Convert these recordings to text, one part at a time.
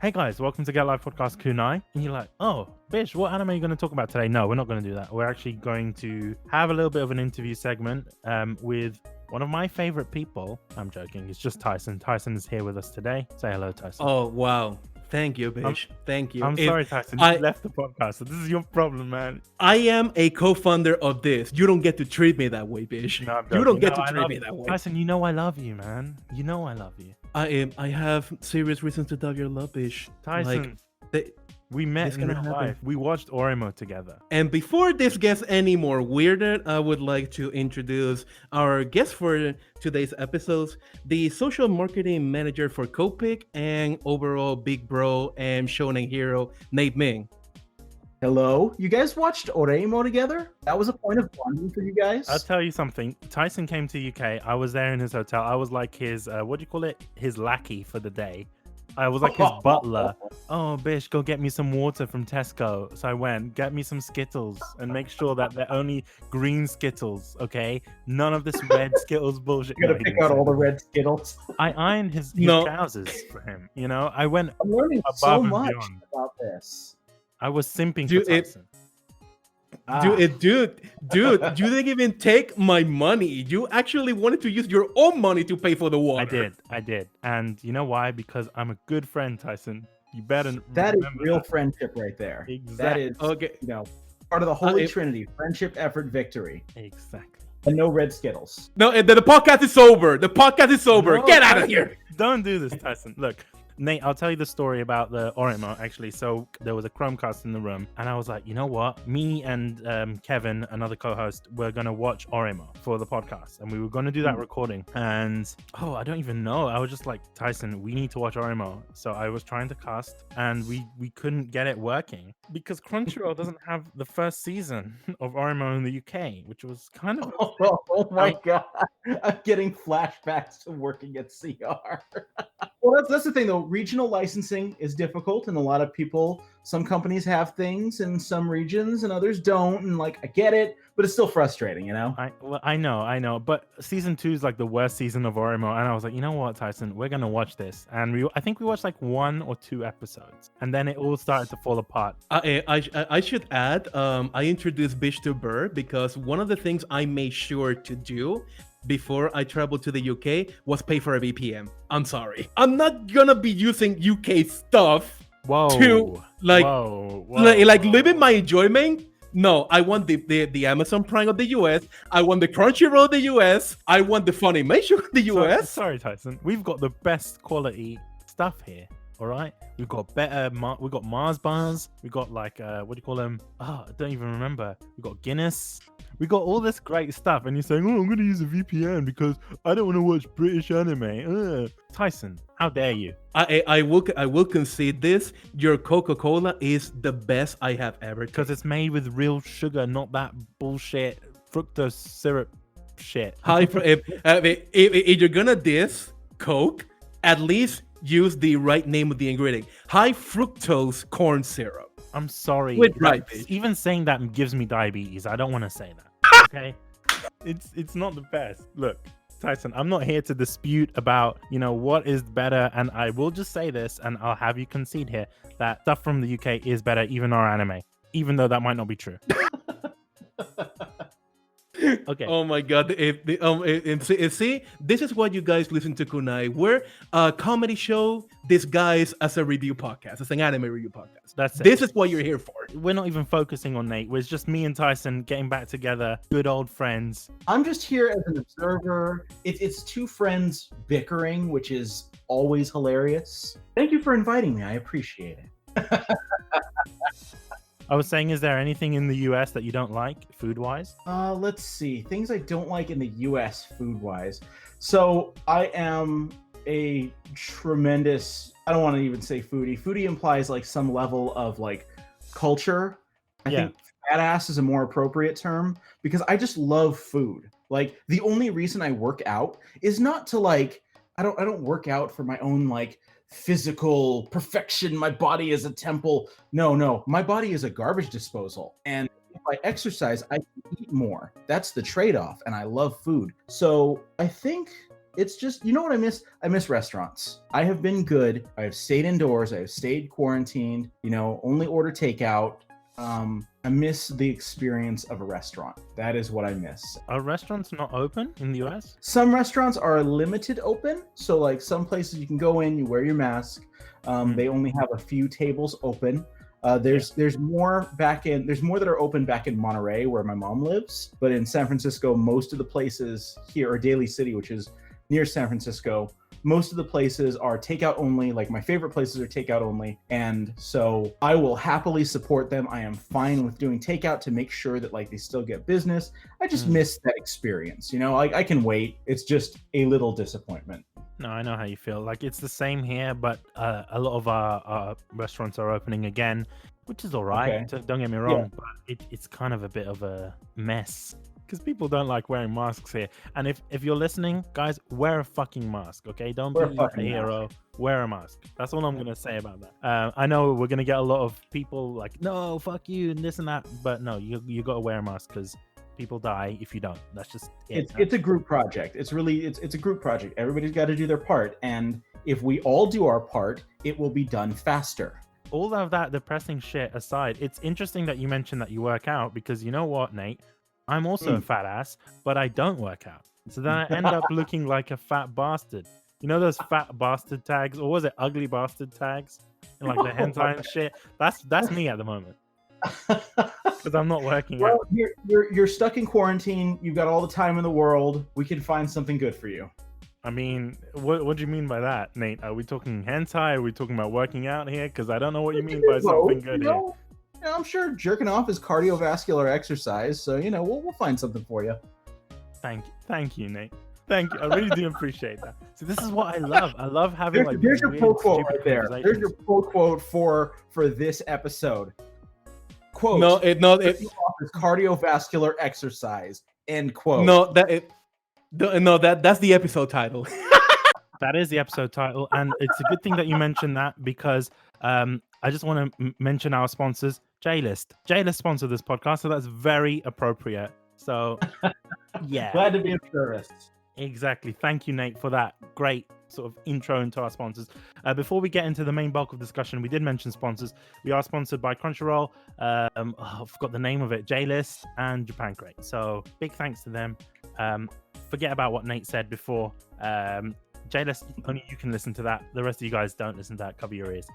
hey guys, welcome to Get Live Podcast Kunai. And you're like, oh, Bish, what anime are you going to talk about today? No, we're not going to do that. We're actually going to have a little bit of an interview segment with one of my favorite people. I'm joking. It's just Tyson. Tyson is here with us today. Say hello, Tyson. Oh, wow. Thank you, Bish. Thank you. I'm sorry, Tyson. You left the podcast, so this is your problem, man. I am a co-founder of this. You don't get to treat me that way, Bish. No, you don't get to treat me that way. Tyson, you know I love you, man. You know I love you. I have serious reasons to doubt your love, Bish. Tyson, we met in real life. We watched Oremo together. And before this gets any more weirder, I would like to introduce our guest for today's episodes, the social marketing manager for Copic and overall big bro and shonen hero, Nate Ming. Hello. You guys watched Oremo together? That was a point of bonding for you guys? I'll tell you something. Tyson came to UK. I was there in his hotel. I was like his, what do you call it? His lackey for the day. I was like his butler. Oh, Bish, go get me some water from Tesco. So I went, get me some Skittles and make sure that they're only green Skittles, okay? None of this red Skittles bullshit. You gotta pick out all the red Skittles. I ironed his trousers for him, you know? I went I'm learning so much about this. I was simping for Tyson. Dude, you didn't even take my money. You actually wanted to use your own money to pay for the water. I did. And you know why? Because I'm a good friend, Tyson. You better That is real friendship right there. Exactly. That is, part of the Holy Trinity. Friendship, effort, victory. Exactly. And no red Skittles. No, the podcast is over. The podcast is over. No, Get out of here. Don't do this, Tyson. Look. Nate, I'll tell you the story about the Oremo, actually. So there was a Chromecast in the room, and I was like, you know what? Me and Kevin, another co-host, were going to watch Oremo for the podcast, and we were going to do that recording. And, I don't even know. I was just like, Tyson, we need to watch Oremo. So I was trying to cast, and we couldn't get it working because Crunchyroll doesn't have the first season of Oremo in the UK, which was kind of... Oh my God. I'm getting flashbacks to working at CR. Well, that's the thing, though. Regional licensing is difficult, and a lot of people, some companies have things in some regions and others don't, and I get it, but it's still frustrating, you know? I know, but season 2 is like the worst season of Oremo, and I was like, you know what, Tyson, we're gonna watch this, and I think we watched like 1 or 2 episodes, and then it all started to fall apart. I should add, I introduced Bish to Burr because one of the things I made sure to do before I traveled to the UK was pay for a VPN. I'm sorry. I'm not gonna be using UK stuff to limit my enjoyment. No, I want the Amazon Prime of the US. I want the Crunchyroll of the US. I want the Funimation of the US. Sorry, Tyson. We've got the best quality stuff here. All right, we've got better. We've got Mars bars. We got like what do you call them? I don't even remember. We got Guinness. We got all this great stuff, and you're saying, "Oh, I'm going to use a VPN because I don't want to watch British anime." Tyson, how dare you? I will concede this. Your Coca-Cola is the best I have ever tasted. Because it's made with real sugar, not that bullshit fructose syrup shit. If you're gonna diss Coke, at least use the right name of the ingredient. High fructose corn syrup. I'm sorry. Even saying that gives me diabetes. I don't want to say that. Okay? It's not the best. Look, Tyson, I'm not here to dispute about, what is better. And I will just say this, and I'll have you concede here, that stuff from the UK is better, even our anime. Even though that might not be true. Okay. Oh my God! See, this is what you guys listen to Kunai. We're a comedy show disguised as a review podcast, as an anime review podcast. That's it. This is what you're here for. We're not even focusing on Nate. It's just me and Tyson getting back together, good old friends. I'm just here as an observer. It's two friends bickering, which is always hilarious. Thank you for inviting me. I appreciate it. I was saying, is there anything in the US that you don't like, food-wise? Let's see. Things I don't like in the US food-wise. So I am a tremendous, I don't want to even say foodie. Foodie implies like some level of like culture. I think fat ass is a more appropriate term because I just love food. Like the only reason I work out is not to like, I don't work out for my own like physical perfection. My body is a temple. No, my body is a garbage disposal. And if I exercise, I can eat more. That's the trade-off. And I love food. So I think It's just, you know what I miss? I miss restaurants. I have been good. I have stayed indoors. I have stayed quarantined, only order takeout. I miss the experience of a restaurant. That is what I miss. Are restaurants not open in the US? Some restaurants are limited open. So like some places you can go in, you wear your mask. They only have a few tables open. There's more there's more that are open back in Monterey where my mom lives, but in San Francisco, most of the places here, or Daly City, which is near San Francisco, most of the places are takeout only. Like my favorite places are takeout only. And so I will happily support them. I am fine with doing takeout to make sure that like they still get business. I just miss that experience. I can wait. It's just a little disappointment. No, I know how you feel. Like it's the same here, but a lot of our restaurants are opening again, which is all right. Okay. Don't get me wrong, but it's kind of a bit of a mess because people don't like wearing masks here. And if you're listening, guys, wear a fucking mask, okay? Don't be a hero. Wear a mask. That's all I'm gonna say about that. I know we're gonna get a lot of people like, no, fuck you, and this and that, but no, you gotta wear a mask because people die if you don't. That's just it. It's a group project. It's a group project. Everybody's got to do their part, and if we all do our part, it will be done faster. All of that depressing shit aside, it's interesting that you mentioned that you work out because you know what, Nate? I'm also a fat ass, but I don't work out. So then I end up looking like a fat bastard. You know those fat bastard tags, or was it ugly bastard tags? And like the hentai and shit. That's me at the moment. Because I'm not working out. You're stuck in quarantine. You've got all the time in the world. We can find something good for you. I mean, what do you mean by that, Nate? Are we talking hentai? Are we talking about working out here? Because I don't know what you mean by something good here. I'm sure jerking off is cardiovascular exercise, so we'll find something for you. Thank you, Nate. Thank you. I really do appreciate that. So this is what I love. I love having there's your pull quote right there. There's your pull quote for this episode. Quote. Jerking off is cardiovascular exercise. End quote. That's the episode title. That is the episode title, and it's a good thing that you mentioned that because I just want to mention our sponsors, J-List. J-List sponsored this podcast, so that's very appropriate. So, yeah. Glad to be of service. Exactly. Thank you, Nate, for that great sort of intro into our sponsors. Before we get into the main bulk of discussion, we did mention sponsors. We are sponsored by Crunchyroll. I forgot the name of it, J-List and Japan Crate. So big thanks to them. Forget about what Nate said before. J-List, only you can listen to that. The rest of you guys don't listen to that. Cover your ears.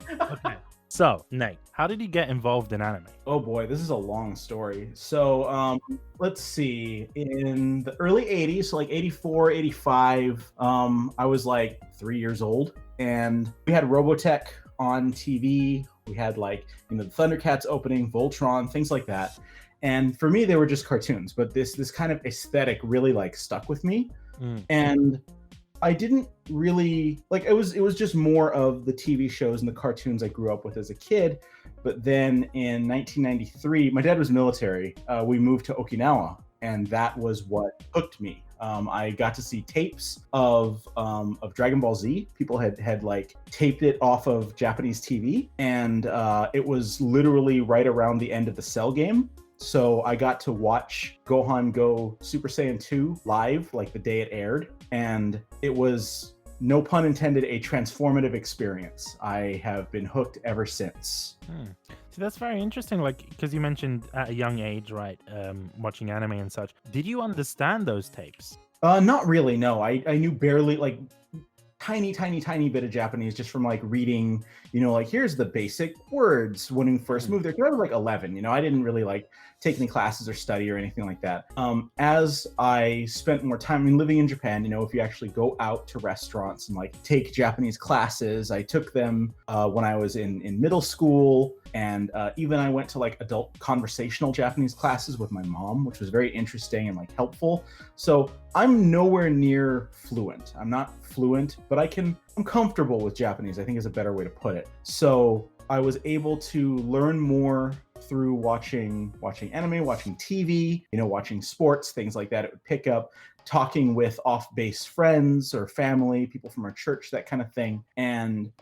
Okay. So, Nate, how did you get involved in anime? Oh boy, this is a long story. So, let's see. In the early 80s, so like 84, 85, I was like 3 years old, and we had Robotech on TV. We had the Thundercats opening, Voltron, things like that. And for me, they were just cartoons, but this kind of aesthetic really stuck with me. And I didn't really it was just more of the TV shows and the cartoons I grew up with as a kid. But then in 1993, my dad was military. We moved to Okinawa, and that was what hooked me. I got to see tapes of Dragon Ball Z. People had taped it off of Japanese TV, and it was literally right around the end of the Cell game. So I got to watch Gohan go Super Saiyan 2 live, the day it aired. And it was, no pun intended, a transformative experience. I have been hooked ever since. So that's very interesting, because you mentioned at a young age, right, watching anime and such. Did you understand those tapes? Not really, no. I knew barely, tiny bit of Japanese just from reading, here's the basic words when we first moved there. I was 11, I didn't really take any classes or study or anything like that. As I spent more time living in Japan, if you actually go out to restaurants and take Japanese classes, I took them when I was in middle school. And even I went to adult conversational Japanese classes with my mom, which was very interesting and helpful. So I'm nowhere near fluent. I'm not fluent, but I'm comfortable with Japanese, I think is a better way to put it. So I was able to learn more through watching anime, watching TV, watching sports, things like that. It would pick up, talking with off-base friends or family, people from our church, that kind of thing. And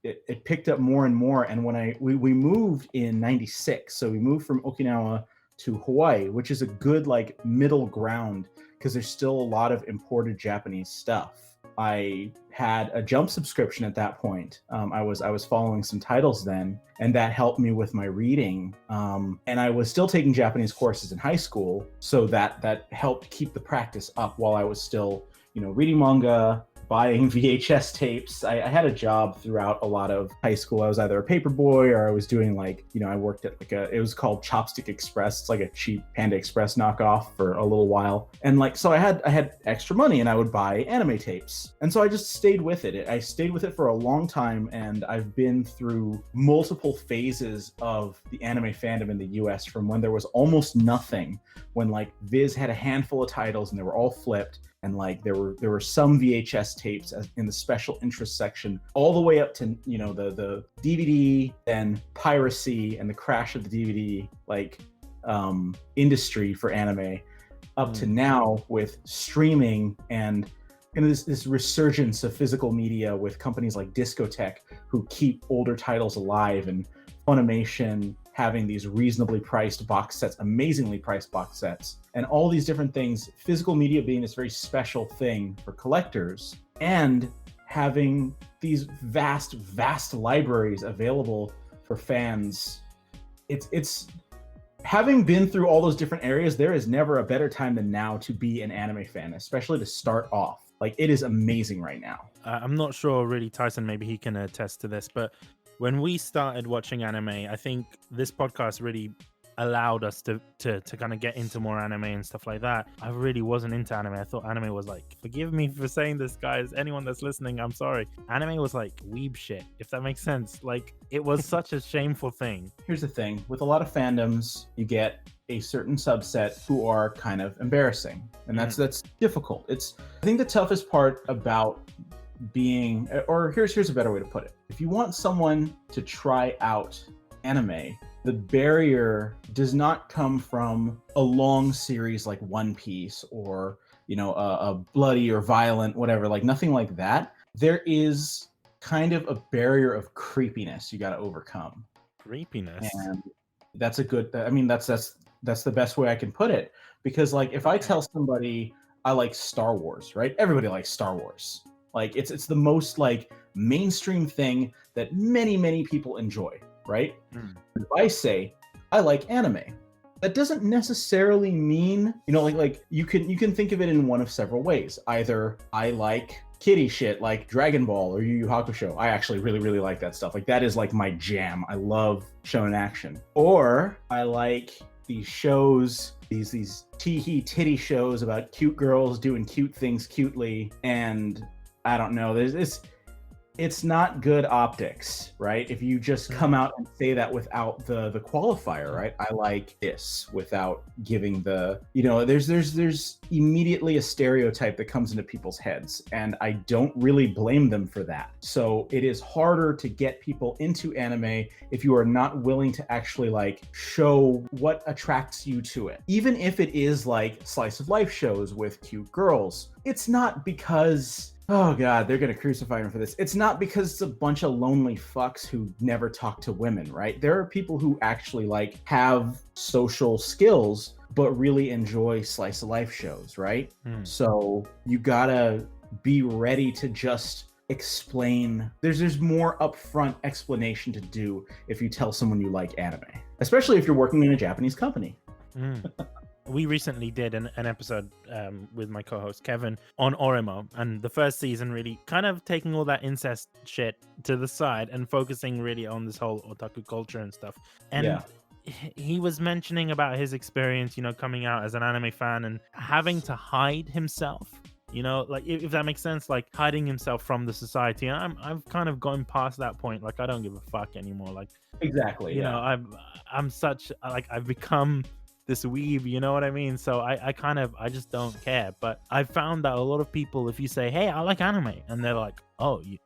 it picked up more and more. And when we moved in 96, so we moved from Okinawa to Hawaii, which is a good middle ground because there's still a lot of imported Japanese stuff. I had a Jump subscription at that point. I was following some titles then, and that helped me with my reading. And I was still taking Japanese courses in high school, so that helped keep the practice up while I was still, reading manga, buying VHS tapes. I had a job throughout a lot of high school. I was either a paper boy or I was doing I worked at it was called Chopstick Express. It's like a cheap Panda Express knockoff for a little while. And so I had extra money and I would buy anime tapes. And so I just stayed with it. I stayed with it for a long time, and I've been through multiple phases of the anime fandom in the US, from when there was almost nothing, when Viz had a handful of titles and they were all flipped. And there were some VHS tapes in the special interest section, all the way up to the DVD, then piracy and the crash of the DVD industry for anime, up to now with streaming and this resurgence of physical media with companies like Discotech who keep older titles alive, and Funimation having these reasonably priced box sets, amazingly priced box sets, and all these different things, physical media being this very special thing for collectors, and having these vast libraries available for fans. It's having been through all those different areas, there is never a better time than now to be an anime fan, especially to start off. It is amazing right now. I'm not sure really, Tyson, maybe he can attest to this, but when we started watching anime, I think this podcast really allowed us to kind of get into more anime and stuff like that. I really wasn't into anime. I thought anime was forgive me for saying this, guys, anyone that's listening, I'm sorry. Anime was weeb shit, if that makes sense. It was such a shameful thing. Here's the thing, with a lot of fandoms, you get a certain subset who are kind of embarrassing, and that's difficult. I think the toughest part about being, or here's a better way to put it. If you want someone to try out anime, the barrier does not come from a long series like One Piece or a bloody or violent whatever, nothing like that. There is kind of a barrier of creepiness you got to overcome. Creepiness, and that's a good, that's the best way I can put it, because if I tell somebody I like Star Wars, right? Everybody likes Star Wars. It's the most mainstream thing that many people enjoy, right? If I say I like anime, that doesn't necessarily mean, you can think of it in one of several ways. Either I like kiddie shit like Dragon Ball or Yu Yu Hakusho. I actually really like that stuff. That is my jam. I love shonen action. Or I like these shows, these tee-hee titty shows about cute girls doing cute things cutely, and I don't know, it's not good optics, right? If you just come out and say that without the qualifier, right? I like this, without giving there's immediately a stereotype that comes into people's heads, and I don't really blame them for that. So it is harder to get people into anime if you are not willing to actually show what attracts you to it. Even if it is slice of life shows with cute girls, it's not because, oh God, they're going to crucify me for this. It's not because it's a bunch of lonely fucks who never talk to women, right? There are people who actually have social skills, but really enjoy slice of life shows, right? So you gotta be ready to just explain. There's more upfront explanation to do if you tell someone you like anime, especially if you're working in a Japanese company. We recently did an episode with my co-host Kevin on Oremo, and the first season really kind of taking all that incest shit to the side and focusing really on this whole otaku culture and stuff. And he was mentioning about his experience, coming out as an anime fan and having to hide himself, if that makes sense, hiding himself from the society. And I've kind of gone past that point. I don't give a fuck anymore. Exactly. I'm such I've become this weeb, you know what I mean? So I just don't care. But I found that a lot of people, if you say, hey, I like anime, and they're like, oh, you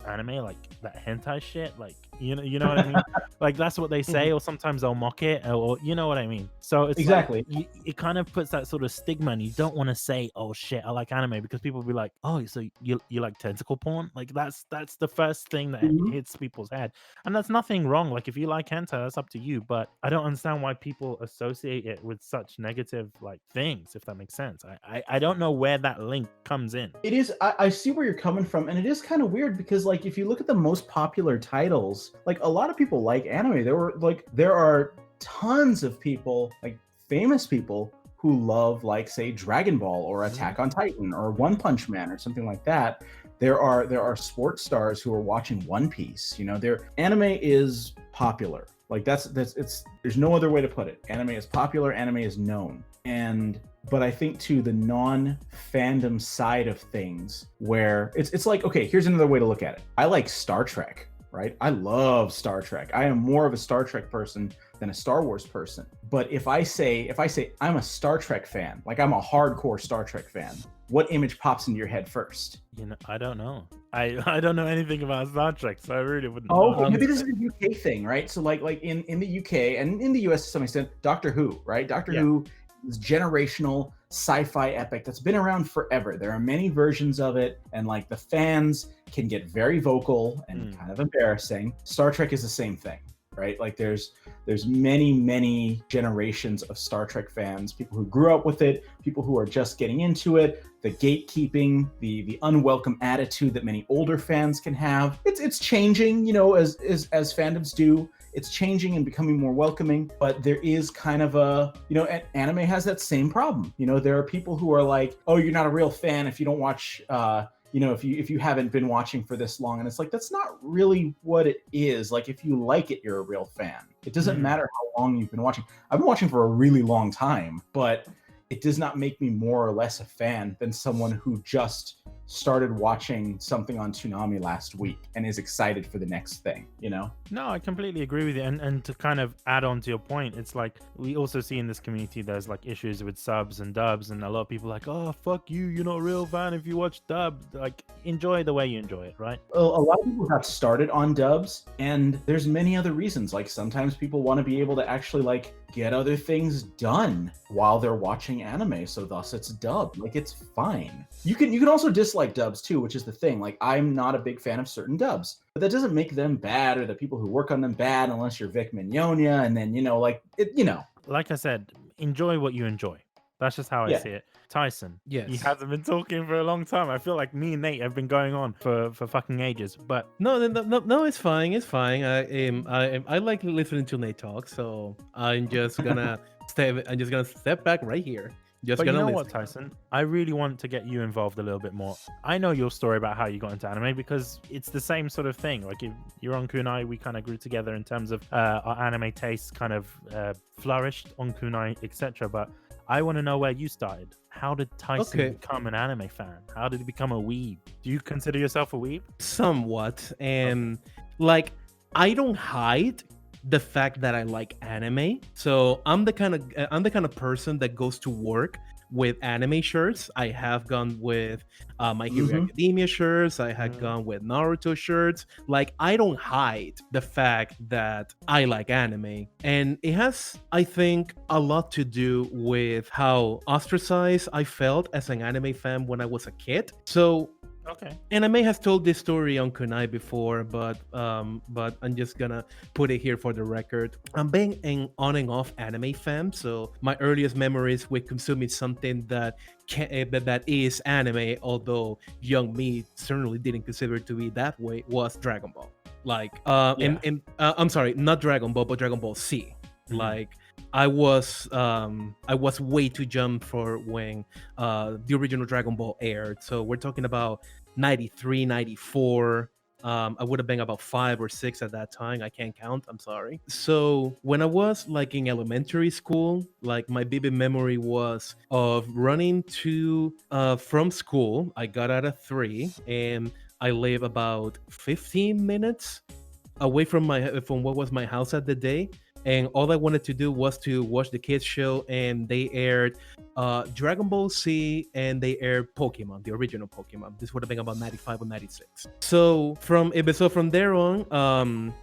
anime, that hentai shit, You know what I mean? Like that's what they say, or sometimes they'll mock it, or you know what I mean. So it's Exactly. like it kind of puts that sort of stigma, and you don't want to say, "Oh shit, I like anime," because people will be like, "Oh, so you like tentacle porn?" Like that's the first thing that Mhm. hits people's head, and that's nothing wrong. Like if you like hentai, that's up to you. But I don't understand why people associate it with such negative like things. If that makes sense, I don't know where that link comes in. It is. I see where you're coming from, and it is kind of weird because, like, if you look at the most popular titles, like a lot of people like anime. There are tons of people, like famous people, who love, like, say, Dragon Ball or Attack on Titan or One Punch Man or something like that. There are sports stars who are watching One Piece. You know, their anime is popular. Like that's it's there's no other way to put it. Anime is popular. Anime is known, and but I think to the non-fandom side of things, where it's like, okay, here's another way to look at it. I like Star Trek, right? I love Star Trek. I am more of a Star Trek person than a Star Wars person. But if I say I'm a Star Trek fan, like I'm a hardcore Star Trek fan, what image pops into your head first? You know, I don't know. I don't know anything about Star Trek, so I really wouldn't Oh, know. okay. Maybe this is a UK thing, right? So like in the UK and in the US to some extent, Doctor Who, right? Doctor Yeah. Who is generational sci-fi epic that's been around forever. There are many versions of it, and like the fans can get very vocal and kind of embarrassing. Star Trek is the same thing, right? Like there's many generations of Star Trek fans, people who grew up with it, people who are just getting into it, the gatekeeping, the unwelcome attitude that many older fans can have. It's changing, you know, as fandoms do. It's changing and becoming more welcoming, but there is kind of a, you know, anime has that same problem. You know, there are people who are like, oh, you're not a real fan if you don't watch, you know, if you haven't been watching for this long. And it's like, that's not really what it is. Like, if you like it, you're a real fan. It doesn't matter how long you've been watching. I've been watching for a really long time, but it does not make me more or less a fan than someone who just started watching something on Toonami last week and is excited for the next thing, you know? No, I completely agree with you. And to kind of add on to your point, it's like we also see in this community there's like issues with subs and dubs, and a lot of people are like, oh, fuck you, you're not a real fan if you watch dub. Like, enjoy the way you enjoy it, right? A lot of people got started on dubs, and there's many other reasons. Like sometimes people want to be able to actually like get other things done while they're watching anime, so thus it's dubbed. Like, it's fine. You can also dislike dubs too, which is the thing. Like, I'm not a big fan of certain dubs, but that doesn't make them bad or the people who work on them bad, unless you're Vic Mignogna, and then, you know, like it, you know. Like I said, enjoy what you enjoy. That's just how I Yeah. see it. Tyson, Yes. he hasn't been talking for a long time. I feel like me and Nate have been going on for fucking ages. But No, it's fine. It's fine. I like listening to Nate talk, so I'm just gonna step back right here. Just But you gonna know listen. what, Tyson? I really want to get you involved a little bit more. I know your story about how you got into anime because it's the same sort of thing. Like, if you're on Kunai, we kind of grew together in terms of our anime tastes kind of flourished on Kunai, etc. But I want to know where you started. How did Tyson Okay. become an anime fan? How did he become a weeb? Do you consider yourself a weeb? Somewhat, and like I don't hide the fact that I like anime. So I'm the kind of person that goes to work with anime shirts. I have gone with My Hero Academia shirts. I have gone with Naruto shirts. Like, I don't hide the fact that I like anime, and it has, I think, a lot to do with how ostracized I felt as an anime fan when I was a kid. So Okay. anime has told this story on Kunai before, but I'm just gonna put it here for the record. I'm being an on and off anime fan, so my earliest memories with consuming something that that is anime, although young me certainly didn't consider it to be that way, was Dragon Ball. Like, I'm sorry, not Dragon Ball, but Dragon Ball Z. Like, I was way too young for when the original Dragon Ball aired. So we're talking about 93, 94. I would have been about 5 or 6 at that time. I can't count. I'm sorry. So when I was like in elementary school, like my vivid memory was of running to from school. I got out at 3, and I live about 15 minutes away from what was my house at the day. and all I wanted to do was to watch the kids show, and they aired Dragon Ball Z, and they aired Pokemon, the original Pokemon. This would have been about 95 or 96. So from there on,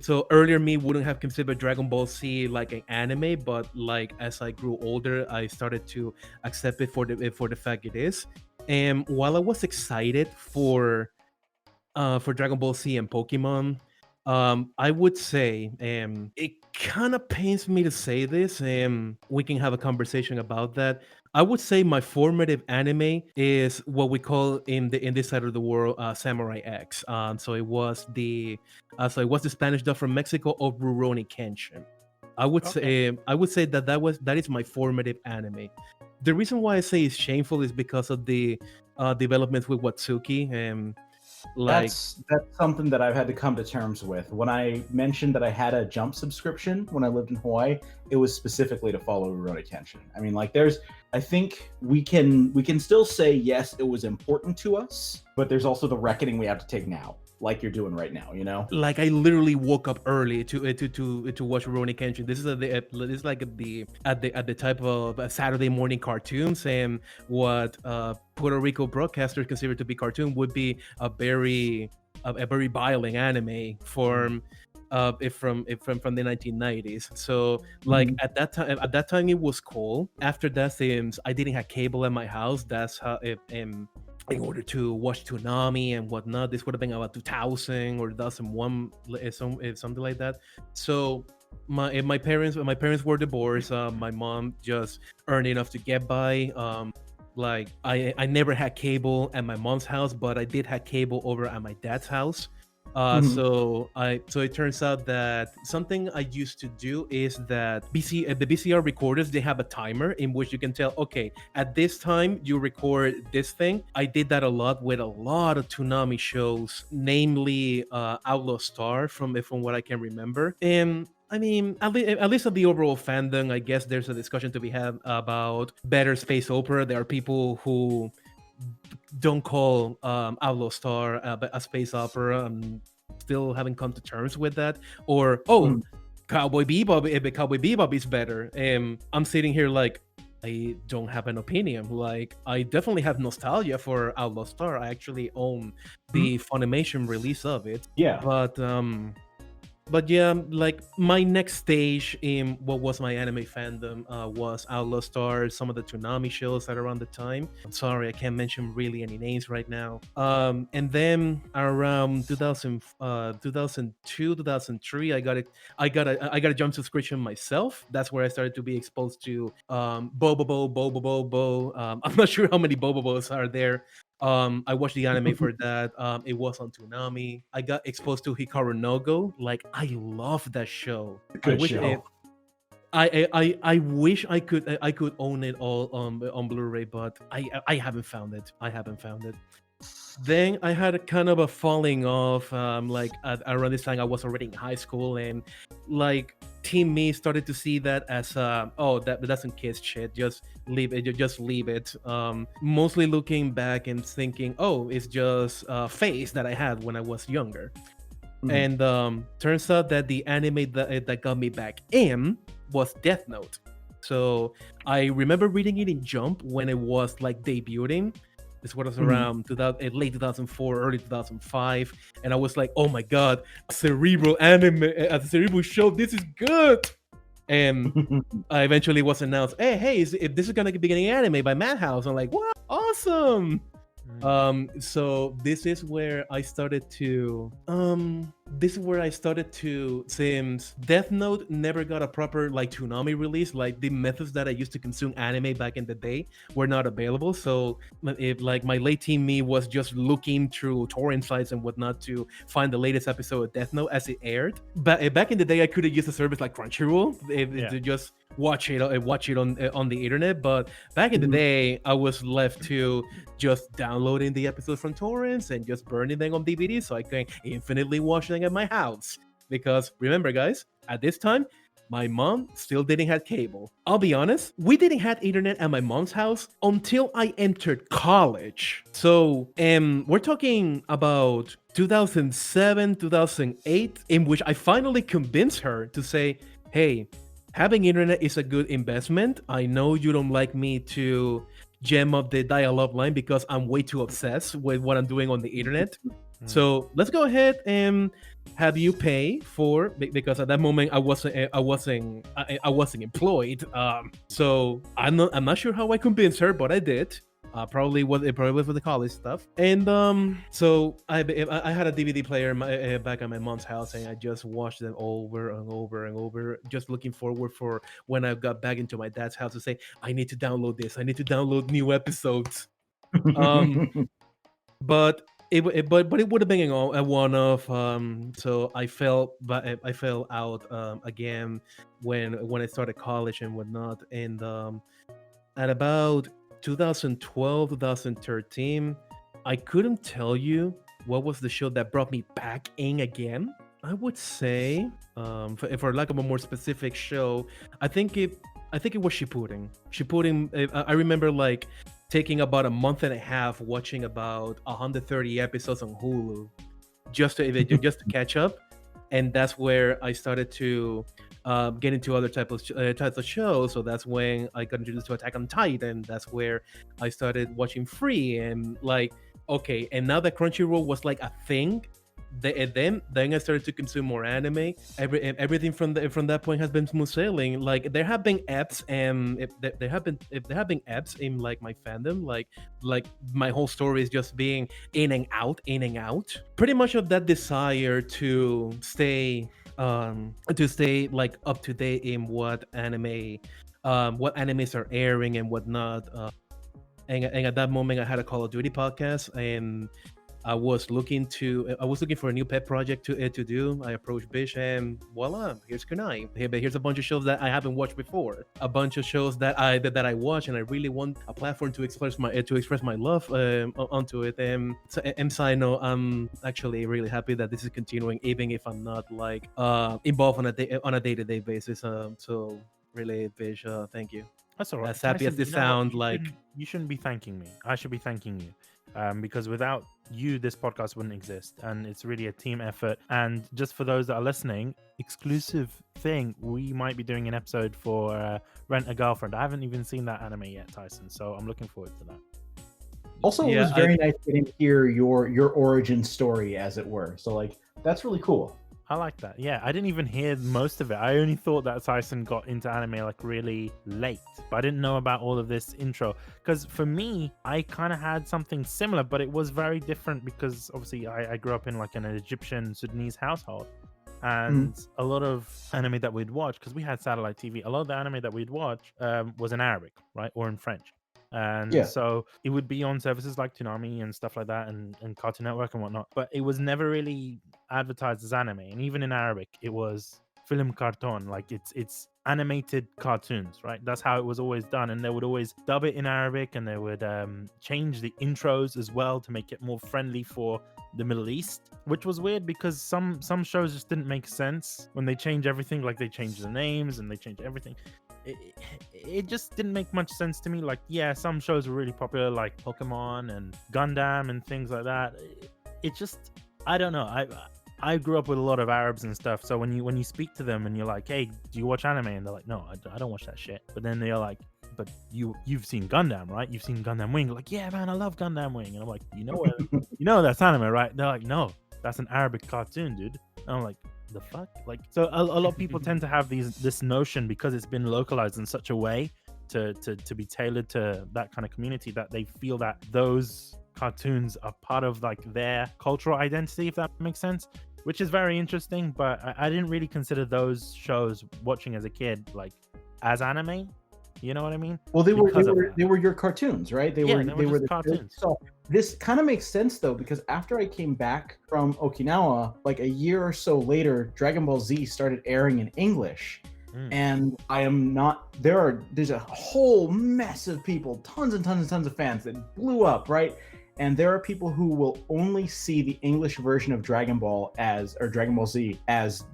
so earlier me wouldn't have considered Dragon Ball Z like an anime, but like as I grew older, I started to accept it for the fact it is. And while I was excited for Dragon Ball Z and Pokemon, I would say it kind of pains me to say this, and we can have a conversation about that. I would say my formative anime is what we call in this side of the world Samurai X. So it was the Spanish dub from Mexico of Rurouni Kenshin. I would say that is my formative anime. The reason why I say it's shameful is because of the developments with Watsuki, and like That's something that I've had to come to terms with. When I mentioned that I had a Jump subscription when I lived in Hawaii, it was specifically to follow Rurouni Kenshin. I mean, like I think we can still say yes, it was important to us, but there's also the reckoning we have to take now, like you're doing right now, you know? like I literally woke up early to watch Rurouni Kenshin. This is like at the type of Saturday morning cartoons, and what Puerto Rico broadcasters consider to be cartoon would be a very violent anime from from the 1990s. So like at that time it was cool. After that, since I didn't have cable at my house, that's how it in order to watch Toonami and whatnot. This would have been about 2000 or 2001, something like that. So my parents were divorced. My mom just earned enough to get by. Like I never had cable at my mom's house, but I did have cable over at my dad's house. So it turns out that something I used to do is that the VCR recorders, they have a timer in which you can tell, okay, at this time you record this thing. I did that a lot with a lot of Toonami shows, namely Outlaw Star from what I can remember. And I mean, at least of the overall fandom, I guess there's a discussion to be had about better space opera. There are people who don't call Outlaw Star a space opera. Still haven't come to terms with that. Or Cowboy Bebop is better. I'm sitting here like, I don't have an opinion. Like, I definitely have nostalgia for Outlaw Star. I actually own the Funimation release of it. Yeah. But yeah, like my next stage in what was my anime fandom was Outlaw Star, some of the Toonami shows that around the time. I'm sorry, I can't mention really any names right now. And then around 2002, 2003, I got a Jump subscription myself. That's where I started to be exposed to Bobobo. I'm not sure how many Bobobos are there. I watched the anime for that. It was on Toonami. I got exposed to Hikaru no Go. Like, I love that show. Good show. I wish I could own it all on Blu-ray, but I haven't found it. Then I had a kind of a falling off. Like around this time, I was already in high school, and like Team Me started to see that as that's some kids shit. Just leave it. Mostly looking back and thinking, oh, it's just a phase that I had when I was younger. And turns out that the anime that got me back in was Death Note. So I remember reading it in Jump when it was like debuting. This was around late 2004, early 2005, and I was like, "Oh my god, a cerebral anime, a cerebral show! This is good!" And I eventually was announced, "Hey, this is gonna be an anime by Madhouse." I'm like, "What? Awesome!" So this is where I started to since Death Note never got a proper like Toonami release, like the methods that I used to consume anime back in the day were not available. So if like my late teen me was just looking through torrent sites and whatnot to find the latest episode of Death Note as it aired. But back in the day, I could have used a service like Crunchyroll to just watch it on the internet. But back in the day, I was left to just downloading the episodes from torrents and just burning them on DVD so I can infinitely watch them at my house. Because remember, guys, at this time, my mom still didn't have cable. I'll be honest, we didn't have internet at my mom's house until I entered college. So we're talking about 2007, 2008, in which I finally convinced her to say, hey, having internet is a good investment. I know you don't like me to gem up the dial-up line because I'm way too obsessed with what I'm doing on the internet. So let's go ahead and have you pay for, because at that moment I wasn't employed. So I'm not sure how I convinced her, but I did. Probably was for the college stuff. And so I had a DVD player back at my mom's house, and I just watched them over and over and over, just looking forward for when I got back into my dad's house to say, I need to download this. I need to download new episodes. But it would have been a one-off. So I fell out again when I started college and whatnot. And at about 2012, 2013, I couldn't tell you what was the show that brought me back in again. I would say, for lack of a more specific show, I think it was Shippuden. Shippuden. I remember like taking about a month and a half watching about 130 episodes on Hulu just to catch up, and that's where I started to get into other types of shows. So that's when I got introduced to Attack on Titan. That's where I started watching Free, and like, okay, and now that Crunchyroll was like a thing, then I started to consume more anime. Everything from that point has been smooth sailing. Like there have been ebbs, and if there have been ebbs in like my fandom, like my whole story is just being in and out, pretty much of that desire to stay like up to date in what animes are airing and whatnot. And at that moment I had a Call of Duty podcast, and I was looking for a new pet project to do. I approached Bish, and voila, here's Kunai. Here's a bunch of shows that I haven't watched before. A bunch of shows that I watch, and I really want a platform to express my love onto it. And side note, I'm actually really happy that this is continuing, even if I'm not like involved on a day-to-day basis. So really, Bish, thank you. That's all right. As happy as this sounds, like you shouldn't be thanking me. I should be thanking you. Because without you, this podcast wouldn't exist, and it's really a team effort. And just for those that are listening, exclusive thing, we might be doing an episode for Rent a Girlfriend. I haven't even seen that anime yet, Tyson, so I'm looking forward to that. Also, it was very nice getting to hear your origin story, as it were. So like, that's really cool. I like that. Yeah, I didn't even hear most of it. I only thought that Tyson got into anime like really late, but I didn't know about all of this intro. Because for me, I kind of had something similar, but it was very different because obviously I grew up in like an Egyptian Sudanese household. And a lot of anime that we'd watch, because we had satellite TV, a lot of the anime that we'd watch was in Arabic, right? Or in French. And so it would be on services like Toonami and stuff like that, and Cartoon Network and whatnot, but it was never really advertised as anime. And even in Arabic, it was film carton, like it's animated cartoons, right? That's how it was always done. And they would always dub it in Arabic, and they would change the intros as well to make it more friendly for the Middle East, which was weird because some shows just didn't make sense when they change everything. Like they change the names and they change everything. It just didn't make much sense to me. Like, yeah, some shows were really popular, like Pokemon and Gundam and things like that. It just, I don't know. I grew up with a lot of Arabs and stuff. So when you speak to them and you're like, hey, do you watch anime? And they're like, no, I don't watch that shit. But then they're like, but you've seen Gundam, right? You've seen Gundam Wing. Like, yeah, man, I love Gundam Wing. And I'm like, you know that's anime, right? They're like, no, that's an Arabic cartoon, dude. And I'm like, the fuck? Like, so a lot of people tend to have this notion because it's been localized in such a way to be tailored to that kind of community, that they feel that those cartoons are part of like their cultural identity, if that makes sense, which is very interesting. But I didn't really consider those shows watching as a kid like as anime. You know what I mean? Well, they were your cartoons, right? They were the cartoons. So this kind of makes sense though, because after I came back from Okinawa, like a year or so later, Dragon Ball Z started airing in English. And there's a whole mess of people, tons and tons and tons of fans that blew up, right? And there are people who will only see the English version of Dragon Ball Dragon Ball Z as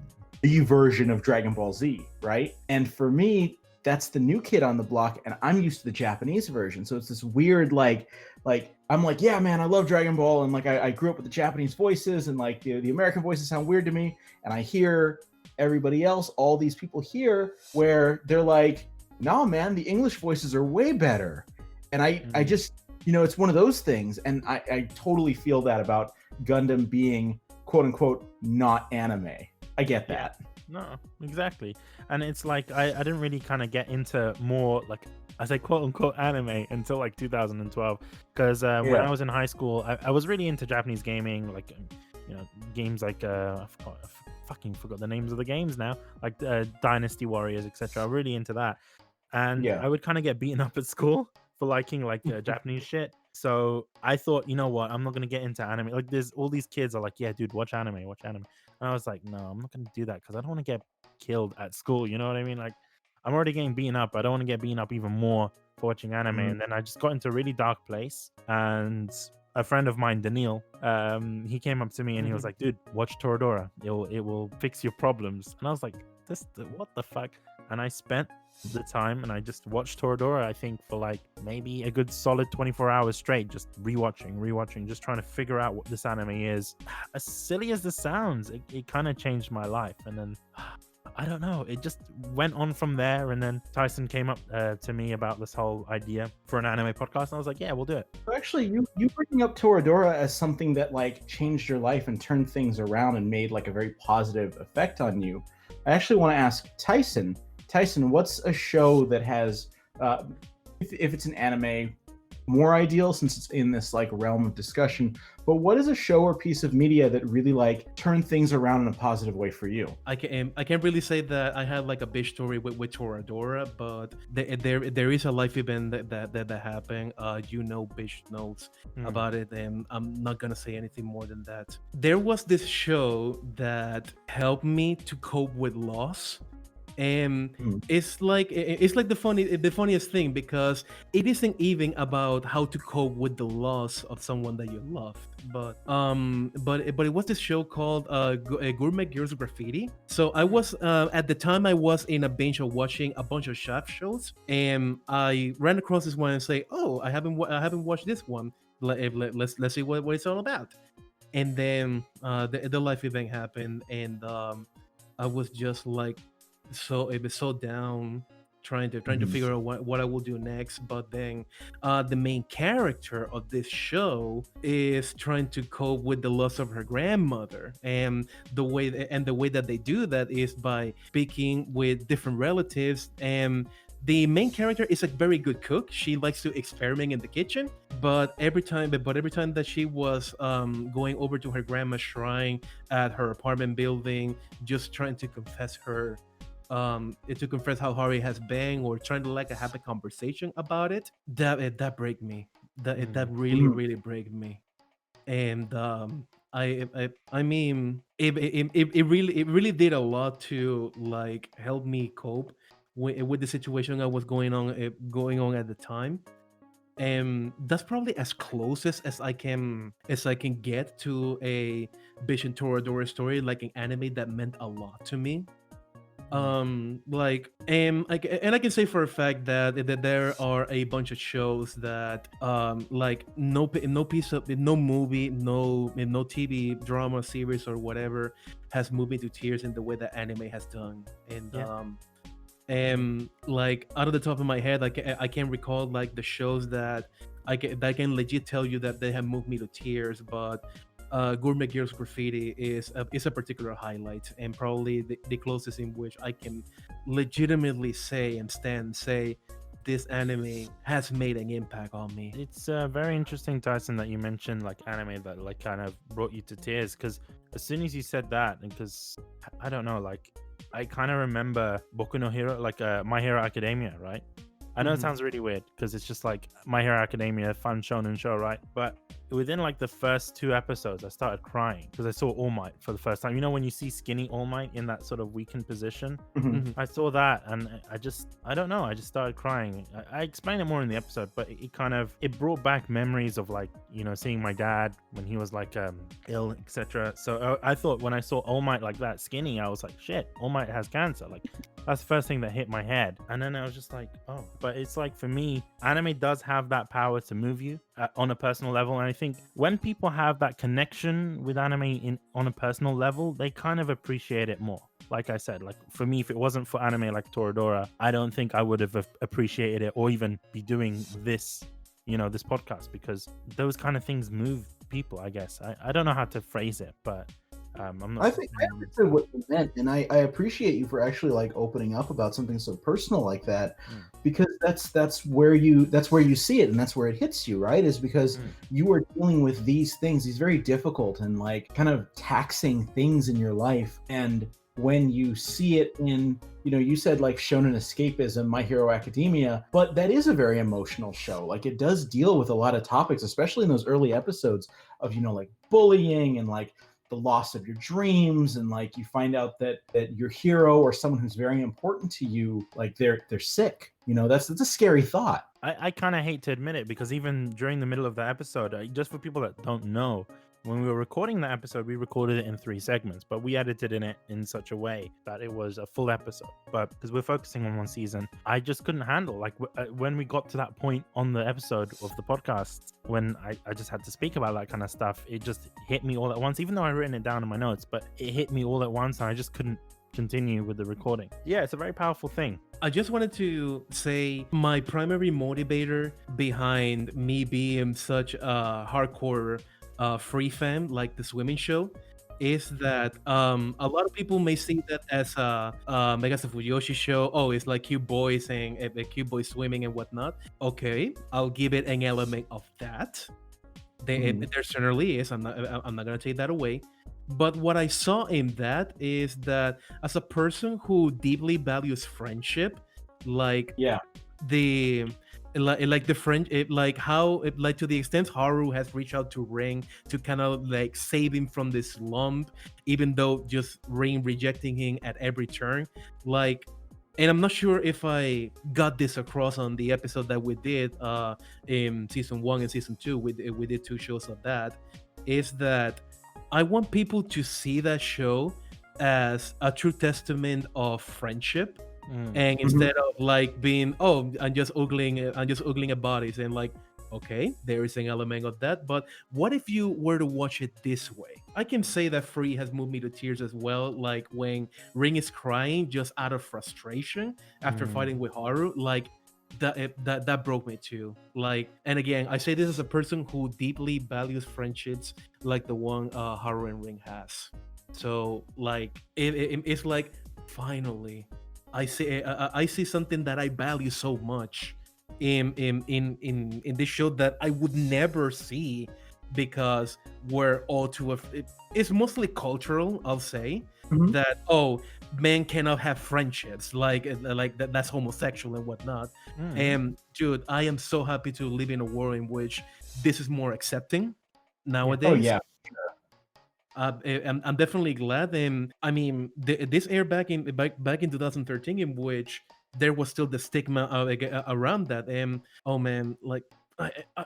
the version of Dragon Ball Z, right? And for me, that's the new kid on the block, and I'm used to the Japanese version. So it's this weird, like I'm like, yeah, man, I love Dragon Ball, and like I grew up with the Japanese voices, and like the American voices sound weird to me, and I hear everybody else, all these people here, where they're like, "No, man, the English voices are way better." And I just, it's one of those things, and I totally feel that about Gundam being quote unquote not anime. I get that. No, exactly. And it's like I didn't really kind of get into more, like, I say quote unquote anime until like 2012, because when I was in high school, I was really into Japanese gaming, like games like I fucking forgot the names of the games now, like Dynasty Warriors, etc. I'm really into that, and I would kind of get beaten up at school for liking like Japanese shit. So I thought, you know what, I'm not gonna get into anime. Like, there's all these kids are like, yeah, dude, watch anime, watch anime. And I was like, no, I'm not gonna do that because I don't want to get killed at school. You know what I mean? Like, I'm already getting beaten up. I don't want to get beaten up even more for watching anime. And then I just got into a really dark place. And a friend of mine, Daniil, he came up to me and he was like, dude, watch Toradora. It will fix your problems. And I was like, what the fuck? And I spent the time and I just watched Toradora, I think, for like maybe a good solid 24 hours straight, just rewatching, just trying to figure out what this anime is. As silly as this sounds, it kind of changed my life. And then I don't know, it just went on from there. And then Tyson came up to me about this whole idea for an anime podcast, and I was like, yeah, we'll do it. So actually, you bringing up Toradora as something that like changed your life and turned things around and made like a very positive effect on you. I actually want to ask Tyson, what's a show that has, if it's an anime, more ideal since it's in this like realm of discussion, but what is a show or piece of media that really like turned things around in a positive way for you? I can't really say that I had like a big story with Toradora, but there is a life event that happened. Bish knows about it, and I'm not gonna say anything more than that. There was this show that helped me to cope with loss. And it's like the funniest thing, because it isn't even about how to cope with the loss of someone that you loved, but it was this show called Gourmet Girls Graffiti. So I was at the time I was in a binge of watching a bunch of chef shows, and I ran across this one and say, oh, I haven't watched this one. Let's see what it's all about. And then the life event happened, and I was just like, it was so down, trying to figure out what I will do next. But then the main character of this show is trying to cope with the loss of her grandmother, and the way that they do that is by speaking with different relatives. And the main character is a very good cook. She likes to experiment in the kitchen, but every time that she was going over to her grandma's shrine at her apartment building, just trying to confess how hard it has been, or trying to like have a conversation about it, that break me. That really break me. And I mean, it really did a lot to like help me cope with the situation I was going on at the time. And that's probably as closest as I can get to a Vision Toradora story, like an anime that meant a lot to me. I can say for a fact that there are a bunch of shows that like no movie, no TV drama series or whatever has moved me to tears in the way that anime has done. And like out of the top of my head, I can't recall like the shows that I can legit tell you that they have moved me to tears, but Gourmet Girls Graffiti is a particular highlight, and probably the closest in which I can legitimately say this anime has made an impact on me. It's very interesting, Tyson, that you mentioned like anime that like kind of brought you to tears, because as soon as you said that, because I don't know, like I kind of remember Boku no Hero, like My Hero Academia, right? I know it sounds really weird because it's just like My Hero Academia, fun shonen show, right? But within like the first 2 episodes, I started crying because I saw All Might for the first time. You know, when you see skinny All Might in that sort of weakened position, I saw that and I don't know, I just started crying. I explained it more in the episode, but it brought back memories of like, you know, seeing my dad when he was like ill, etc. So I thought when I saw All Might like that skinny, I was like, shit, All Might has cancer. Like that's the first thing that hit my head. And then I was just like, oh. But it's like, for me, anime does have that power to move you on a personal level. And I think when people have that connection with anime on a personal level, they kind of appreciate it more. like I said, like for me, if it wasn't for anime like Toradora, I don't think I would have appreciated it or even be doing this, this podcast, because those kind of things move people, I guess. I don't know how to phrase it, but I'm not. I think I understood what you meant, and I appreciate you for actually like opening up about something so personal like that, because that's where you see it, and that's where it hits you, right? Is because you are dealing with these things, these very difficult and like kind of taxing things in your life, and when you see it in, you said like shonen escapism, My Hero Academia, but that is a very emotional show. Like it does deal with a lot of topics, especially in those early episodes of, like bullying and like the loss of your dreams, and like you find out that your hero or someone who's very important to you, like they're sick. That's a scary thought. I kind of hate to admit it, because even during the middle of the episode, just for people that don't know, when we were recording the episode, we recorded it in 3 segments, but we edited it in such a way that it was a full episode. But because we're focusing on one season, I just couldn't handle, like when we got to that point on the episode of the podcast, when I just had to speak about that kind of stuff, it just hit me all at once, even though I'd written it down in my notes, but it hit me all at once and I just couldn't continue with the recording. Yeah, it's a very powerful thing. I just wanted to say my primary motivator behind me being such a hardcore free fan like the swimming show is that a lot of people may see that as a Megasa Fuyoshi show. Oh, it's like cute boys and cute boys swimming and whatnot. Okay, I'll give it an element of that. There certainly is. I'm not gonna take that away. But what I saw in that is that as a person who deeply values friendship, like the friend, like to the extent Haru has reached out to Ring to kind of like save him from this slump, even though just Ring rejecting him at every turn, like. And I'm not sure if I got this across on the episode that we did in season 1 and season 2. We did 2 shows of that. Is that I want people to see that show as a true testament of friendship, and instead of like being, oh, I'm just ogling at bodies, and like, okay, there is an element of that. But what if you were to watch it this way? I can say that Free has moved me to tears as well. Like when Ring is crying just out of frustration after fighting with Haru, like that broke me too. Like, and again, I say this as a person who deeply values friendships like the one Haru and Ring has. So like it's like finally I see something that I value so much in this show that I would never see, because we're all it's mostly cultural, I'll say. That men cannot have friendships, like that's homosexual and whatnot. And dude, I am so happy to live in a world in which this is more accepting nowadays. Oh yeah. I'm definitely glad. And I mean, this aired back in 2013, in which there was still the stigma around that. And oh man, like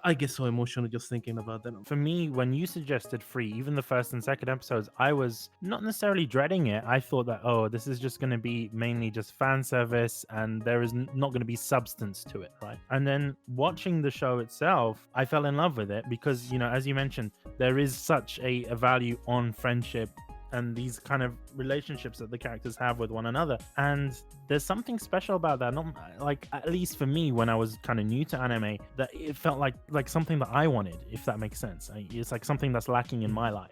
I get so emotional just thinking about that. For me, when you suggested Free, even the first and second episodes, I was not necessarily dreading it. I thought that, this is just going to be mainly just fan service and there is not going to be substance to it, right? And then watching the show itself, I fell in love with it because, as you mentioned, there is such a value on friendship and these kind of relationships that the characters have with one another. And there's something special about that. Not like, at least for me, when I was kind of new to anime, that it felt like something that I wanted, if that makes sense. It's like something that's lacking in my life,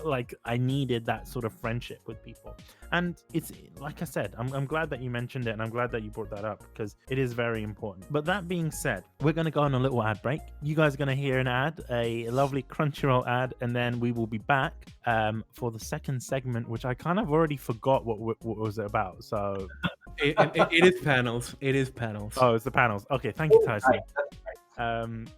like I needed that sort of friendship with people. And it's like I said, I'm glad that you mentioned it, and I'm glad that you brought that up because it is very important. But that being said, we're going to go on a little ad break. You guys are going to hear an ad, a lovely Crunchyroll ad, and then we will be back for the second segment, which I kind of already forgot what was it about. So it is panels. It is panels. Oh, it's the panels. Okay, thank you, Tyson.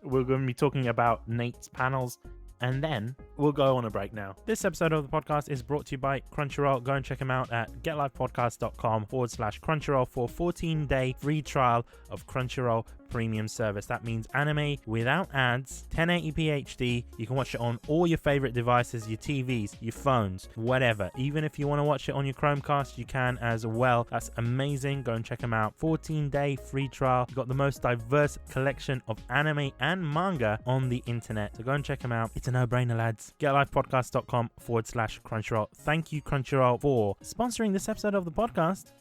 We're going to be talking about Nate's panels, and then we'll go on a break now. This episode of the podcast is brought to you by Crunchyroll. Go and check them out at getlifepodcast.com/Crunchyroll for a 14-day free trial of Crunchyroll premium service. That means anime without ads, 1080p HD. You can watch it on all your favorite devices, your TVs, your phones, whatever. Even if you want to watch it on your Chromecast, you can as well. That's amazing. Go and check them out. 14-day free trial. You've got the most diverse collection of anime and manga on the internet. So go and check them out. It's a no-brainer, lads. GetLifePodcast.com/Crunchyroll. Thank you, Crunchyroll, for sponsoring this episode of the podcast.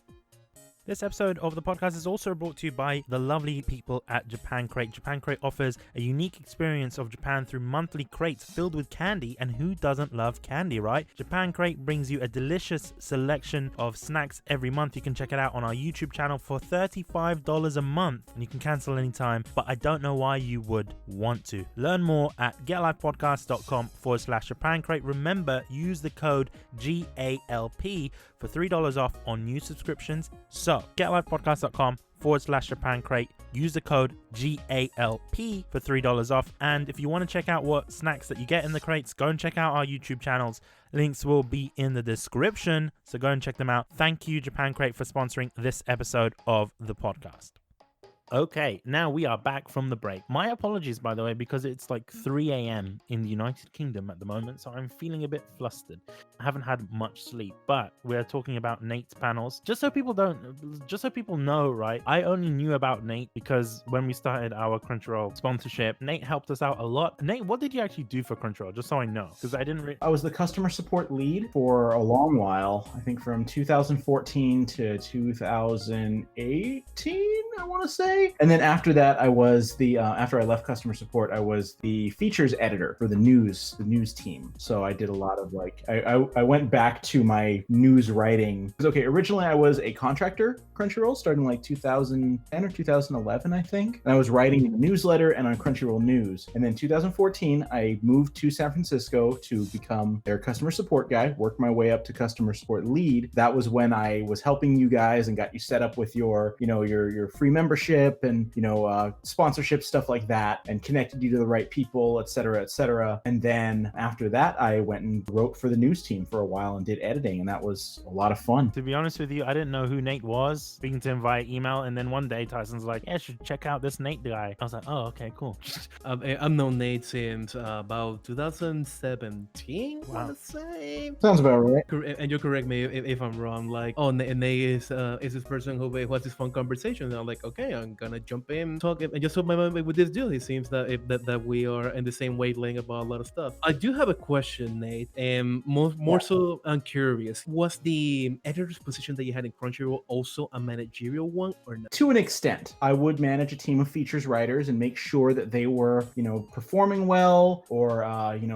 This episode of the podcast is also brought to you by the lovely people at Japan Crate. Japan Crate offers a unique experience of Japan through monthly crates filled with candy, and who doesn't love candy, right? Japan Crate brings you a delicious selection of snacks every month. You can check it out on our YouTube channel for $35 a month, and you can cancel anytime, but I don't know why you would want to. Learn more at getlifepodcast.com/Japan Crate. Remember, use the code GALP for $3 off on new subscriptions. So, getlifepodcast.com/Japan Crate. Use the code GALP for $3 off. And if you want to check out what snacks that you get in the crates, go and check out our YouTube channels. Links will be in the description, so go and check them out. Thank you, Japan Crate, for sponsoring this episode of the podcast. Okay, now we are back from the break. My apologies, by the way, because it's like 3 a.m. in the United Kingdom at the moment, so I'm feeling a bit flustered. I haven't had much sleep, but we're talking about Nate's panels. Just so people know, right? I only knew about Nate because when we started our Crunchyroll sponsorship, Nate helped us out a lot. Nate, what did you actually do for Crunchyroll? Just so I know, because I didn't. I was the customer support lead for a long while. I think from 2014 to 2018, I want to say. And then after that, I was the after I left customer support, I was the features editor for the news team. So I did a lot of like I went back to my news writing. Okay, originally I was a contractor Crunchyroll starting like 2010 or 2011, I think. And I was writing a newsletter and on Crunchyroll News. And then 2014, I moved to San Francisco to become their customer support guy, worked my way up to customer support lead. That was when I was helping you guys and got you set up with your free membership and sponsorship, stuff like that, and connected you to the right people, etc., etc. And then after that, I went and wrote for the news team for a while and did editing, and that was a lot of fun. To be honest with you, I didn't know who Nate was, speaking to him via email, and then one day Tyson's like, yeah, I should check out this Nate guy. I was like, oh, okay, cool. I've known Nate since about 2017, Wow. I want to say. Sounds about right. And you correct me if I'm wrong. Like, oh, Nate is this person who has this fun conversation. And I'm like, okay, I'm gonna jump in, talk, and just put my mind with this dude. It seems that we are in the same wavelength about a lot of stuff. I do have a question, Nate, and more so, I'm curious. Was the editor's position that you had in Crunchyroll also a managerial one or not? To an extent, I would manage a team of features writers and make sure that they were, performing well, or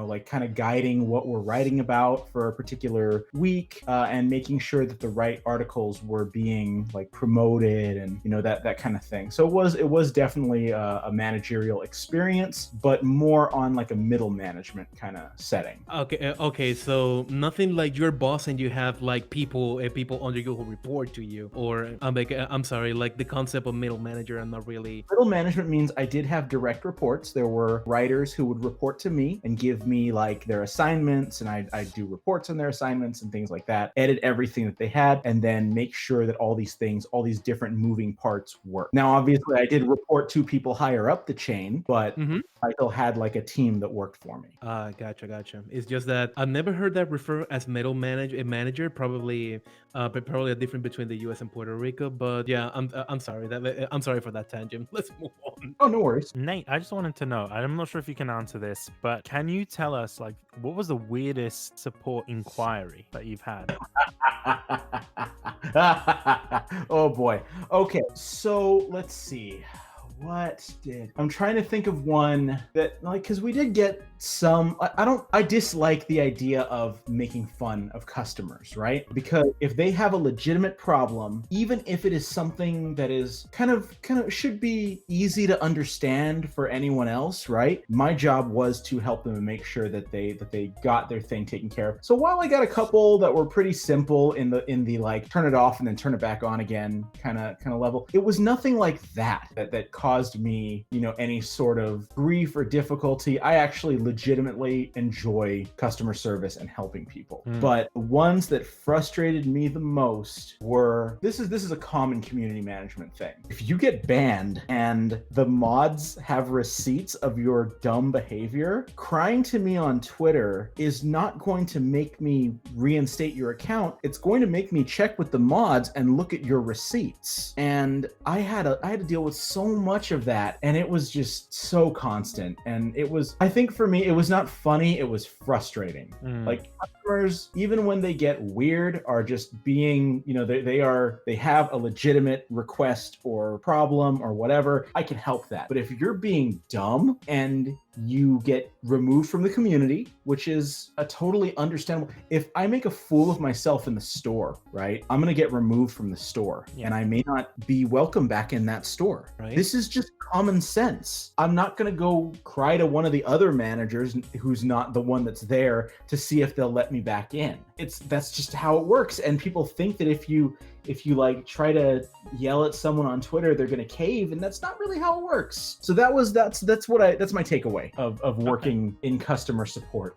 like kind of guiding what we're writing about for a particular week, and making sure that the right articles were being like promoted and that kind of thing. So it was definitely a managerial experience, but more on like a middle management kind of setting. Okay. So nothing like your boss and you have like people under you who report to you, or I'm sorry, like the concept of middle manager. I'm not really. Middle management means I did have direct reports. There were writers who would report to me and give me like their assignments, and I'd do reports on their assignments and things like that, edit everything that they had, and then make sure that all these different moving parts work. Now, obviously, I did report to people higher up the chain, but I still had like a team that worked for me. Gotcha. It's just that I've never heard that referred as middle manager. Probably a difference between the U.S. and Puerto Rico. But yeah, I'm sorry I'm sorry for that tangent. Let's move on. Oh, no worries. Nate, I just wanted to know, I'm not sure if you can answer this, but can you tell us, like, what was the weirdest support inquiry that you've had? Oh boy. Okay, so let's see. I'm trying to think of one that, like, because we did get some. I dislike the idea of making fun of customers, right? Because if they have a legitimate problem, even if it is something that is kind of should be easy to understand for anyone else, right? My job was to help them and make sure that they got their thing taken care of. So while I got a couple that were pretty simple in the like turn it off and then turn it back on again kind of level, it was nothing like that caused caused me, any sort of grief or difficulty. I actually legitimately enjoy customer service and helping people. But the ones that frustrated me the most were, this is a common community management thing. If you get banned and the mods have receipts of your dumb behavior, crying to me on Twitter is not going to make me reinstate your account. It's going to make me check with the mods and look at your receipts. And I had to deal with so much of that, and it was just so constant. And I think for me, it was not funny, it was frustrating. Like, customers, even when they get weird, are just being, they have a legitimate request or problem or whatever, I can help that. But if you're being dumb and you get removed from the community, which is a totally understandable. If I make a fool of myself in the store, right, I'm going to get removed from the store, and I may not be welcome back in that store. Right? This is just common sense. I'm not going to go cry to one of the other managers who's not the one that's there to see if they'll let me back in. That's just how it works. And people think that if you like try to yell at someone on Twitter, they're going to cave, and that's not really how it works. So that's my takeaway of working in customer support.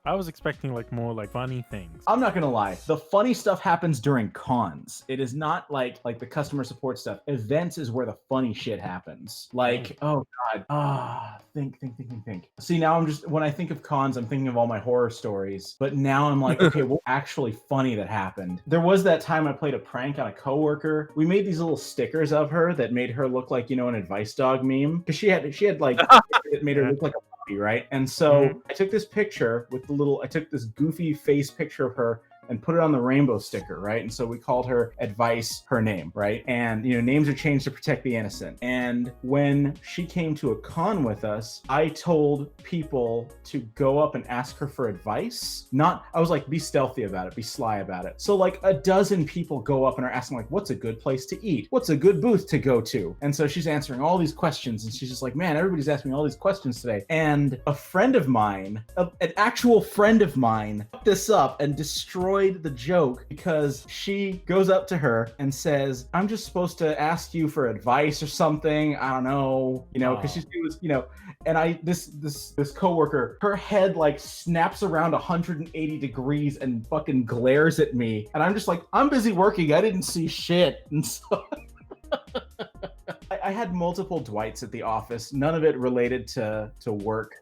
I was expecting like more like funny things. I'm not going to lie. The funny stuff happens during cons. It is not like the customer support stuff. Events is where the funny shit happens. Like, oh God. Think. See, now when I think of cons, I'm thinking of all my horror stories. But now I'm like, okay, what's actually funny that happened? There was that time I played a prank on a coworker. We made these little stickers of her that made her look like, an advice dog meme. Because she had like, it made her look like a puppy, right? And so I took this picture with I took this goofy face picture of her and put it on the rainbow sticker, right? And so we called her Advice, her name, right? And, names are changed to protect the innocent. And when she came to a con with us, I told people to go up and ask her for advice. I was like, be stealthy about it, be sly about it. So like a dozen people go up and are asking like, what's a good place to eat? What's a good booth to go to? And so she's answering all these questions, and she's just like, man, everybody's asking me all these questions today. And a friend of mine, an actual friend of mine, fucked this up and destroyed the joke because she goes up to her and says, I'm just supposed to ask you for advice or something. I don't know, because she was, and this coworker, her head like snaps around 180 degrees and fucking glares at me. And I'm just like, I'm busy working. I didn't see shit. And so I had multiple Dwights at the office, none of it related to work,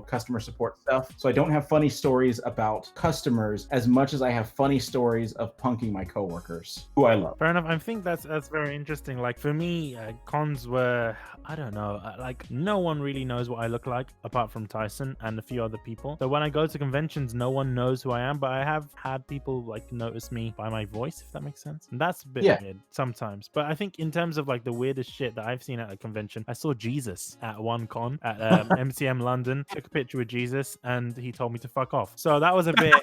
customer support stuff. So I don't have funny stories about customers as much as I have funny stories of punking my coworkers, who I love. Fair enough. I think that's very interesting. Like for me, cons were, I don't know, like no one really knows what I look like apart from Tyson and a few other people. So when I go to conventions, no one knows who I am, but I have had people like notice me by my voice, if that makes sense. And that's a bit weird sometimes. But I think in terms of like the weirdest shit that I've seen at a convention, I saw Jesus at one con at MCM London. Took a picture with Jesus and he told me to fuck off. So that was a bit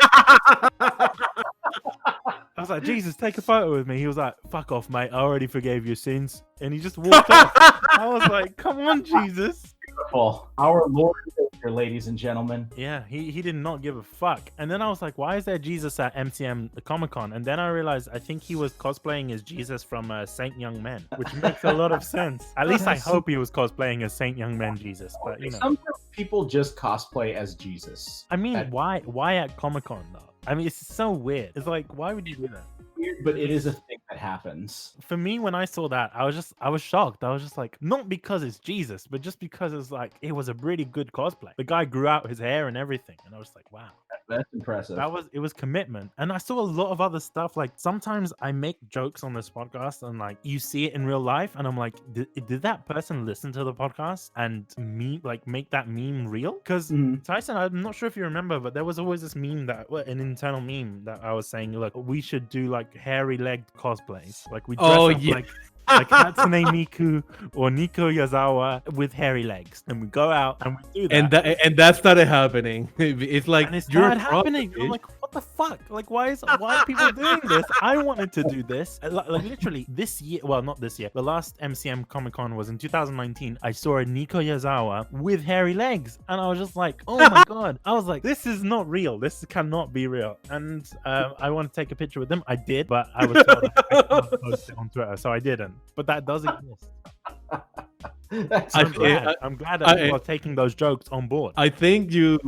I was like, Jesus, take a photo with me. He was like, fuck off, mate, I already forgave your sins. And he just walked off. I was like, come on, Jesus. Beautiful. Our Lord and Savior, ladies and gentlemen. Yeah, he did not give a fuck. And then I was like, why is there Jesus at MCM Comic-Con? And then I realized I think he was cosplaying as Jesus from Saint Young Men, which makes a lot of sense. At least I hope he was cosplaying as Saint Young Men Jesus. But sometimes people just cosplay as Jesus. I mean, why at Comic-Con though? I mean, it's so weird. It's like, why would you do that? Weird, but it is a thing that happens. For me, when I saw that, I was shocked. I was just like, not because it's Jesus, but just because it's like, it was a really good cosplay. The guy grew out his hair and everything. And I was like, wow. That's impressive. It was commitment. And I saw a lot of other stuff. Like sometimes I make jokes on this podcast and like you see it in real life. And I'm like, did that person listen to the podcast and make that meme real? Because Tyson, I'm not sure if you remember, but there was always this meme an internal meme that I was saying, look, we should do like hairy legged cosplays. Like we dress up like Hatsune Miku or Nico Yazawa with hairy legs, and we go out and we do that. And that started happening. It's like and it started happening. I'm like, what the fuck? Like, why are people doing this? I wanted to do this. Like literally this year. Well, not this year. The last MCM Comic Con was in 2019. I saw a Nico Yazawa with hairy legs, and I was just like, oh my god. I was like, this is not real. This cannot be real. And I want to take a picture with them. I did, but I was told I couldn't post it on Twitter, so I didn't. But that does exist. That's I- I'm glad that people are taking those jokes on board. I think you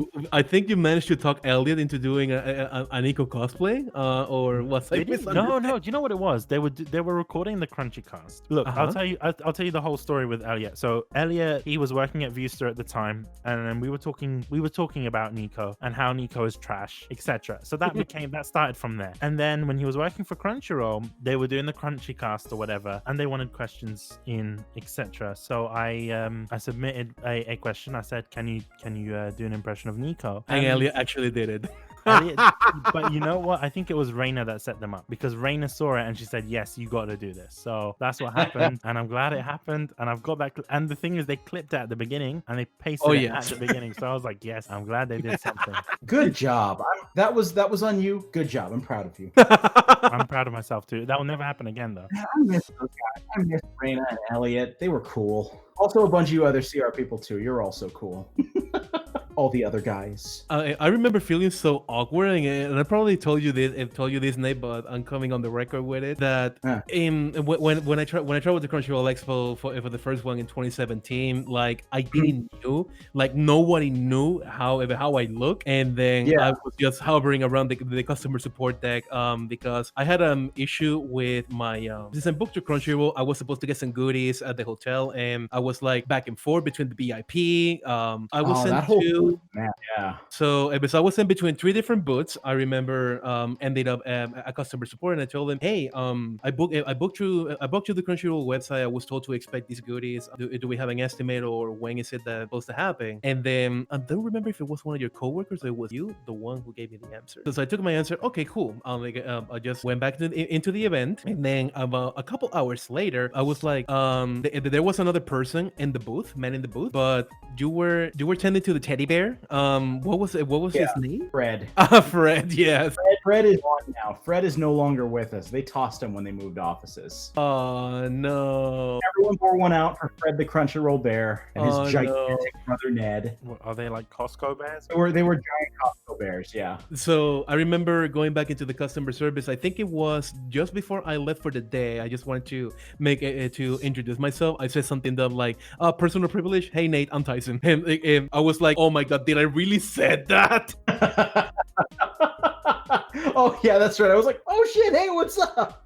managed to talk Elliot into doing a Nico cosplay, or was I Did he? No. Do you know what it was? They were recording the Crunchy Cast. Look, Uh-huh. I'll tell you the whole story with Elliot. So Elliot, he was working at Viewster at the time, and then we were talking about Nico and how Nico is trash, etc. So that started from there. And then when he was working for Crunchyroll, they were doing the Crunchy Cast or whatever, and they wanted questions in, etc. So I submitted a question. I said, can you do an impression of Nico? And Elliot actually did it. Elliot, but you know what? I think it was Raina that set them up, because Raina saw it and she said, yes, you got to do this. So that's what happened. And I'm glad it happened. And I've got that. And the thing is, they clipped it at the beginning and they pasted it at the beginning. So I was like, yes, I'm glad they did something. Good job. That was on you. Good job. I'm proud of you. I'm proud of myself too. That will never happen again, though. I miss those guys. I miss Raina and Elliot. They were cool. Also, a bunch of you other CR people too. You're also cool. All the other guys. I remember feeling so awkward, and I probably told you this, Nate, but I'm coming on the record with it. That when I traveled to Crunchyroll Expo for the first one in 2017, like I didn't know, like nobody knew how I look, and then I was just hovering around the customer support deck because I had issue with my since I'm booked to Crunchyroll, I was supposed to get some goodies at the hotel, and I was like back and forth between the VIP. I was sent to. Man, yeah. So I was in between 3 different booths. I remember ended up at customer support, and I told them, "Hey, I booked through the Crunchyroll website. I was told to expect these goodies. Do we have an estimate, or when is it that supposed to happen?" And then I don't remember if it was one of your coworkers or it was you, the one who gave me the answer. So I took my answer. Okay, cool. I just went back into the event, and then about a couple hours later, I was like, there was another person in the booth, man in the booth, but you were tending to the teddy bear. What was his name? Fred. Fred, yes. Fred is on now. Fred is no longer with us. They tossed him when they moved offices. Oh no. Everyone pour one out for Fred the Crunchyroll Bear and his gigantic brother Ned. Are they like Costco bears? They were giant Costco bears, yeah. So I remember going back into the customer service. I think it was just before I left for the day. I just wanted to to introduce myself. I said something dumb like, personal privilege. Hey Nate, I'm Tyson. And I was like, oh my god, did I really said that? Oh yeah, that's right. I was like, oh shit, hey, what's up?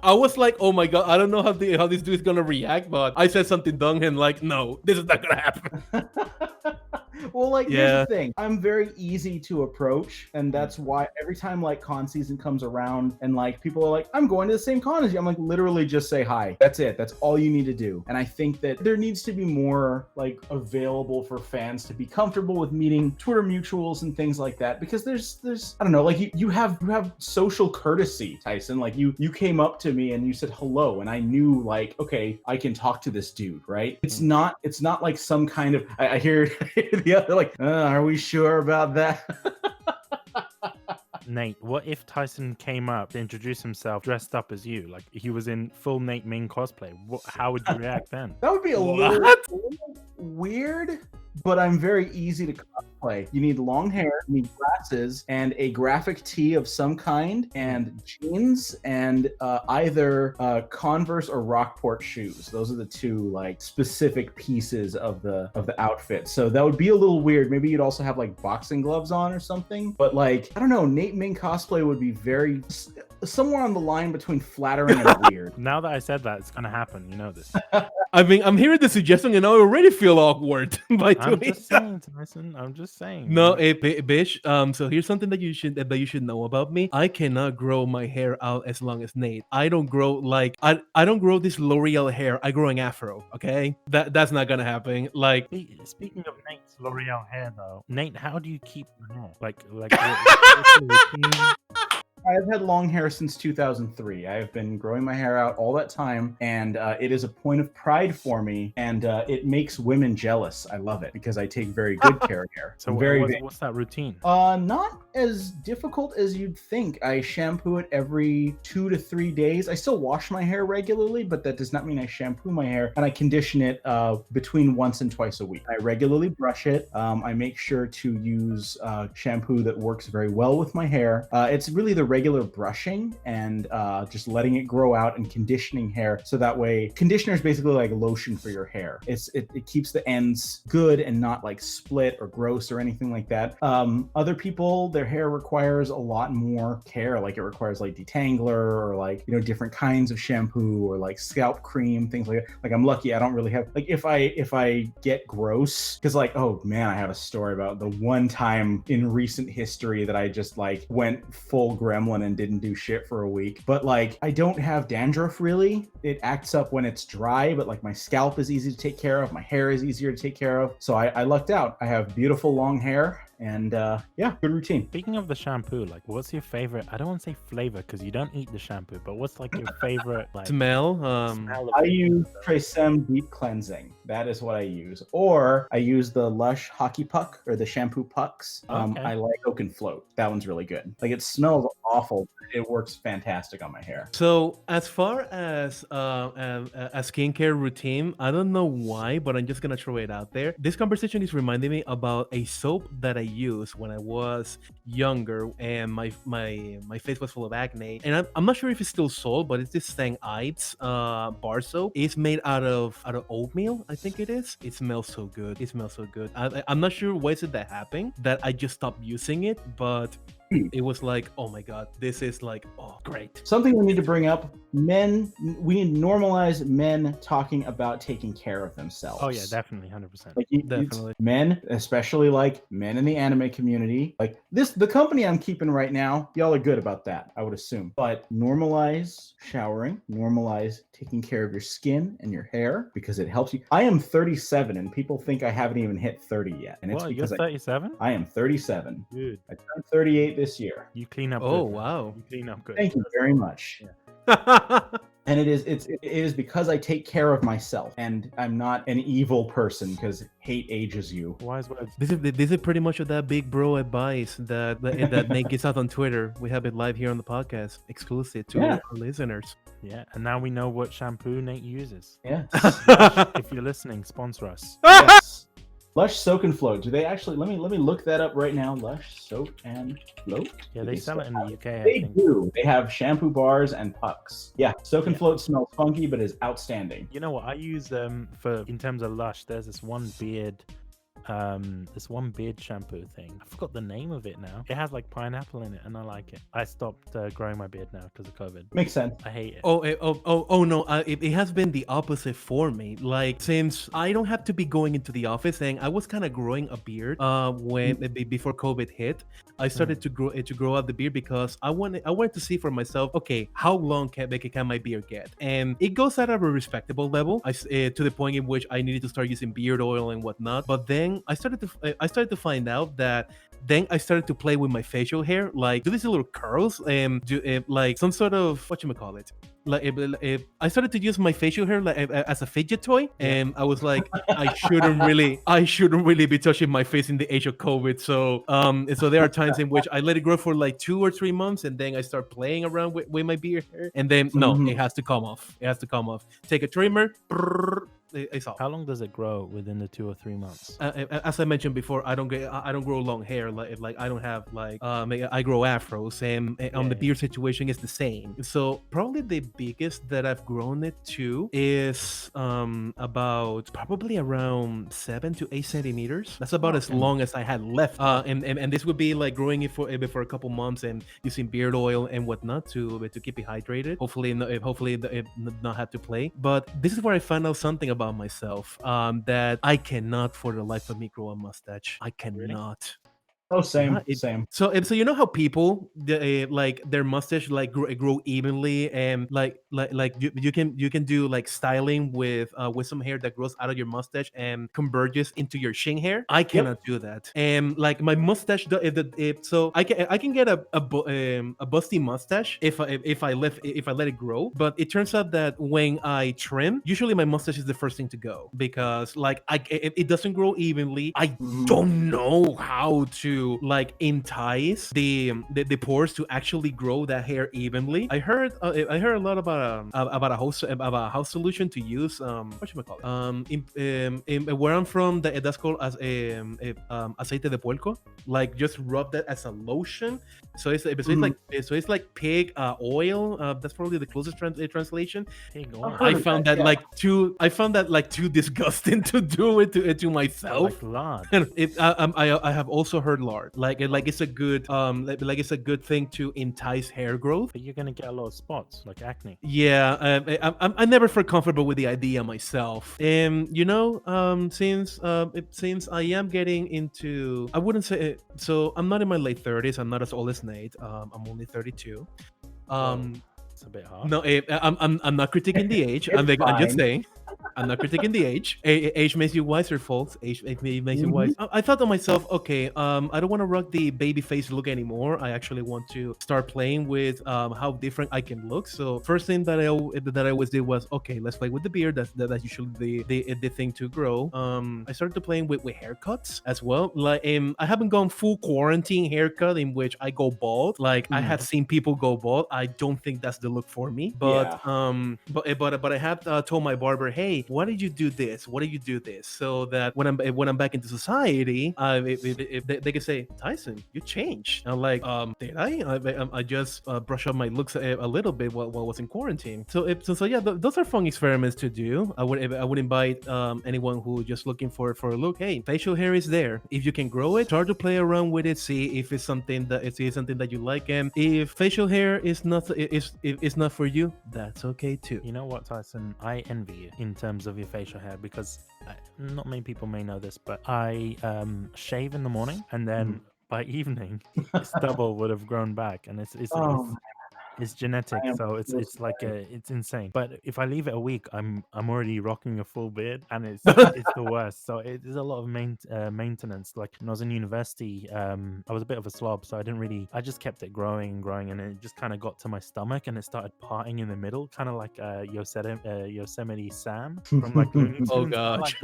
I was like, oh my god, I don't know how this dude is gonna react, but I said something dumb and like, no, this is not gonna happen. Well, like, here's the thing. I'm very easy to approach, and that's why every time like con season comes around and like people are like, I'm going to the same con as you, I'm like, literally just say hi. That's it. That's all you need to do. And I think that there needs to be more like available for fans to be comfortable with meeting Twitter mutuals and things like that, because there's I don't know, like you have social courtesy, Tyson. Like you came up to me and you said hello, and I knew like, okay, I can talk to this dude, right? It's not like some kind of I hear the other like, are we sure about that? Nate, what if Tyson came up to introduce himself dressed up as you? Like he was in full Nate Ming cosplay. How would you react then? That would be a little weird, but I'm very easy to cosplay. You need long hair, you need glasses, and a graphic tee of some kind, and jeans, and either Converse or Rockport shoes. Those are the two like specific pieces of the outfit. So that would be a little weird. Maybe you'd also have like boxing gloves on or something. But like, I don't know, Nate Ming cosplay would be very somewhere on the line between flattering and weird. Now that I said that, it's gonna happen. You know this. I mean, I'm hearing the suggestion and I already feel awkward by I'm doing just saying, Tyson. I'm just saying. No, bitch. So here's something that you should know about me. I cannot grow my hair out as long as Nate. I don't grow like I don't grow this L'Oreal hair. I grow an afro. Okay, that's not gonna happen. Like Speaking of Nate's L'Oreal hair, though, Nate, how do you keep your hair? Like what's your routine? I've had long hair since 2003. I have been growing my hair out all that time, and it is a point of pride for me, and it makes women jealous. I love it because I take very good care of hair. So what's that routine? Not as difficult as you'd think. I shampoo it every 2 to 3 days. I still wash my hair regularly, but that does not mean I shampoo my hair, and I condition it between once and twice a week. I regularly brush it. I make sure to use shampoo that works very well with my hair. It's really the regular brushing and just letting it grow out and conditioning hair. So that way, conditioner is basically like lotion for your hair. It keeps the ends good and not like split or gross or anything like that. Other people, their hair requires a lot more care. Like it requires like detangler or like, you know, different kinds of shampoo or like scalp cream, things like that. Like I'm lucky I don't really have, like if I get gross, because like, oh man, I have a story about the one time in recent history that I just like went full gremlin and didn't do shit for a week. But like I don't have dandruff really. It acts up when it's dry, but like my scalp is easy to take care of. My hair is easier to take care of. So I lucked out. I have beautiful long hair. And yeah, good routine. Speaking of the shampoo, like what's your favorite, I don't want to say flavor because you don't eat the shampoo, but what's like your favorite like Smell. smell of I it? use Tresemme Deep Cleansing. That is what I use. Or I use the Lush Hockey Puck or the shampoo pucks. Okay. I like Oak and Float. That one's really good. Like it smells awful. It works fantastic on my hair. So as far as a skincare routine, I don't know why, but I'm just gonna throw it out there. This conversation is reminding me about a soap that I used when I was younger, and my face was full of acne. And I'm not sure if it's still sold, but it's this St. Ides bar soap. It's made out of oatmeal, I think it is. It smells so good. It smells so good. I'm not sure why is it that happened that I just stopped using it, but it was like, oh my god, this is like, oh great. Something we need to bring up, men, we need to normalize men talking about taking care of themselves. Oh yeah, definitely, 100%. Like Definitely. men, especially like men in the anime community, like the company I'm keeping right now, y'all are good about that, I would assume. But normalize showering, normalize taking care of your skin and your hair because it helps you. I am 37 and people think I haven't even hit 30 yet. And it's What, you're because 37? I am 37. Dude, I turned 38 this year. you clean up Oh, good. wow. You clean up good. Thank you very much. Yeah. And it is because I take care of myself and I'm not an evil person because hate ages you. Wise words. This is pretty much of that big bro advice that Nate gets out on Twitter. We have it live here on the podcast, exclusive to Yeah. our listeners. Yeah, and now we know what shampoo Nate uses. Yes. If you're listening, sponsor us. Yes. Lush Soak and Float. Do they actually? Let me look that up right now. Lush Soak and Float. Yeah, Do they sell it in the UK, I They think. do. They have shampoo bars and pucks. Yeah, Soak and Yeah. Float smells funky, but is outstanding. You know what? I use for in terms of Lush. There's this one beard shampoo thing. I forgot the name of it now. It has like pineapple in it, and I like it. I stopped growing my beard now because of COVID. Makes sense. I hate it. Oh no! It has been the opposite for me. Like since I don't have to be going into the office, and I was kind of growing a beard before COVID hit. I started to grow out the beard because I wanted to see for myself. Okay, how long can my beard get? And it goes at a respectable level. To the point in which I needed to start using beard oil and whatnot. But then I started to find out that. Then I started to play with my facial hair, like do these little curls and do like some sort of whatchamacallit. I started to use my facial hair like as a fidget toy, and I was like, I shouldn't really be touching my face in the age of COVID. So there are times in which I let it grow for like 2 or 3 months, and then I start playing around with my beard hair, and then no, Mhm. it has to come off. It has to come off. Take a trimmer. It's off. How long does it grow within the 2 or 3 months? As I mentioned before, I don't grow long hair. Like I don't have like I grow afros, and the beard situation is the same. So probably the biggest that I've grown it to is about probably around 7 to 8 centimeters. That's about as long as I had left. And this would be like growing it for a couple months and using beard oil and whatnot to keep it hydrated. Hopefully not have to play. But this is where I found out something about myself that I cannot for the life of me grow a mustache. I cannot. Oh, same, Yeah, same. So you know how people like their mustache like grow evenly, and like you can do like styling with some hair that grows out of your mustache and converges into your chin hair. I cannot do that. And like my mustache, so I can get a busty mustache if I let it grow. But it turns out that when I trim, usually my mustache is the first thing to go because like it doesn't grow evenly. I don't know how to to like entice the pores to actually grow that hair evenly. I heard a lot about a house solution to use what should I call it where I'm from that's called as aceite de puerco, like just rub that as a lotion. So it's like pig oil. That's probably the closest translation. Pig oil. I found that like too disgusting to do it to myself. Like lard. And I have also heard lard. Like it's a good like it's a good thing to entice hair growth. But you're gonna get a lot of spots, like acne. Yeah, I never felt comfortable with the idea myself. Since I am getting into, I wouldn't say so. I'm not in my late 30s. I'm not as old as Nate. I'm only 32. It's a bit hard. No, I'm not critiquing the age. I'm just saying. I'm not critiquing the age. Age makes you wiser, folks. Age makes you wise. I thought to myself, okay, I don't want to rock the baby face look anymore. I actually want to start playing with how different I can look. So first thing that I always did was, okay, let's play with the beard. That's usually the thing to grow. I started playing with haircuts as well. Like I haven't gone full quarantine haircut in which I go bald. Like I have seen people go bald. I don't think that's the look for me. But but I have told my barber, hey, why did you do this? Why did you do this? So that when I'm back into society, if they can say, Tyson, you changed. I'm like, did I? I just brush up my looks a little bit while I was in quarantine. So yeah, those are fun experiments to do. I would invite anyone who just looking for a look. Hey, facial hair is there. If you can grow it, start to play around with it. See if it's something that you like. And if facial hair is not for you, that's okay too. You know what, Tyson? I envy you in terms of your facial hair because not many people may know this, but I shave in the morning and then by evening, stubble would have grown back, and it's genetic, so it's like it's insane. But if I leave it a week, I'm already rocking a full beard, and it's the worst. So it is a lot of maintenance. Like when I was in university, I was a bit of a slob, so I just kept it growing, and it just kind of got to my stomach, and it started parting in the middle, kind of like Yosemite Sam from like Looney Tunes. Oh gosh.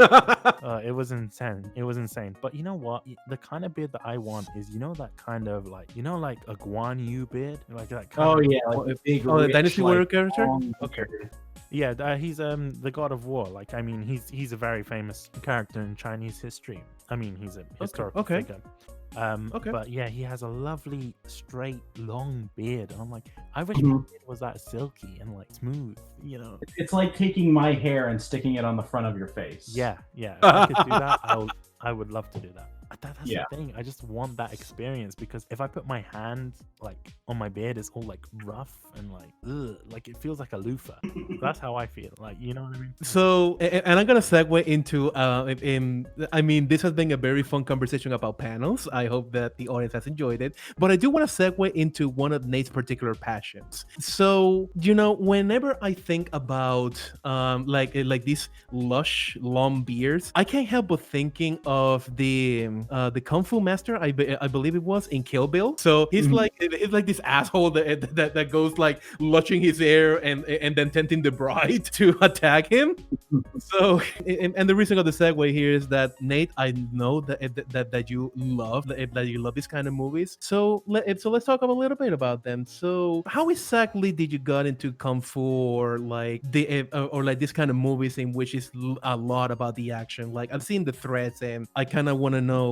It was insane. But you know what? The kind of beard that I want is, that kind of like, like a Guan Yu beard, like that kind of. Yeah, like a big, the Dynasty Warrior character. Okay. Yeah, he's the god of war. Like, I mean, he's a very famous character in Chinese history. I mean, he's a historical figure. But yeah, he has a lovely, straight, long beard. And I'm like, I wish my beard was that silky and like smooth, It's like taking my hair and sticking it on the front of your face. Yeah. If I could do that, I would love to do that. That's the thing. I just want that experience, because if I put my hand like on my beard, it's all like rough and like like it feels like a loofah. That's how I feel. Like, you know what I mean? So, and I'm gonna segue into I mean, this has been a very fun conversation about panels. I hope that the audience has enjoyed it. But I do want to segue into one of Nate's particular passions. So, whenever I think about like these lush long beards, I can't help but thinking of the Kung Fu Master, I believe it was in Kill Bill. So he's like this asshole that goes like lushing his hair and then tempting the bride to attack him. So and the reason of the segue here is that, Nate, I know that you love these kind of movies. So let's talk a little bit about them. So how exactly did you got into Kung Fu or like this kind of movies in which is a lot about the action? Like, I've seen the threads and I kind of want to know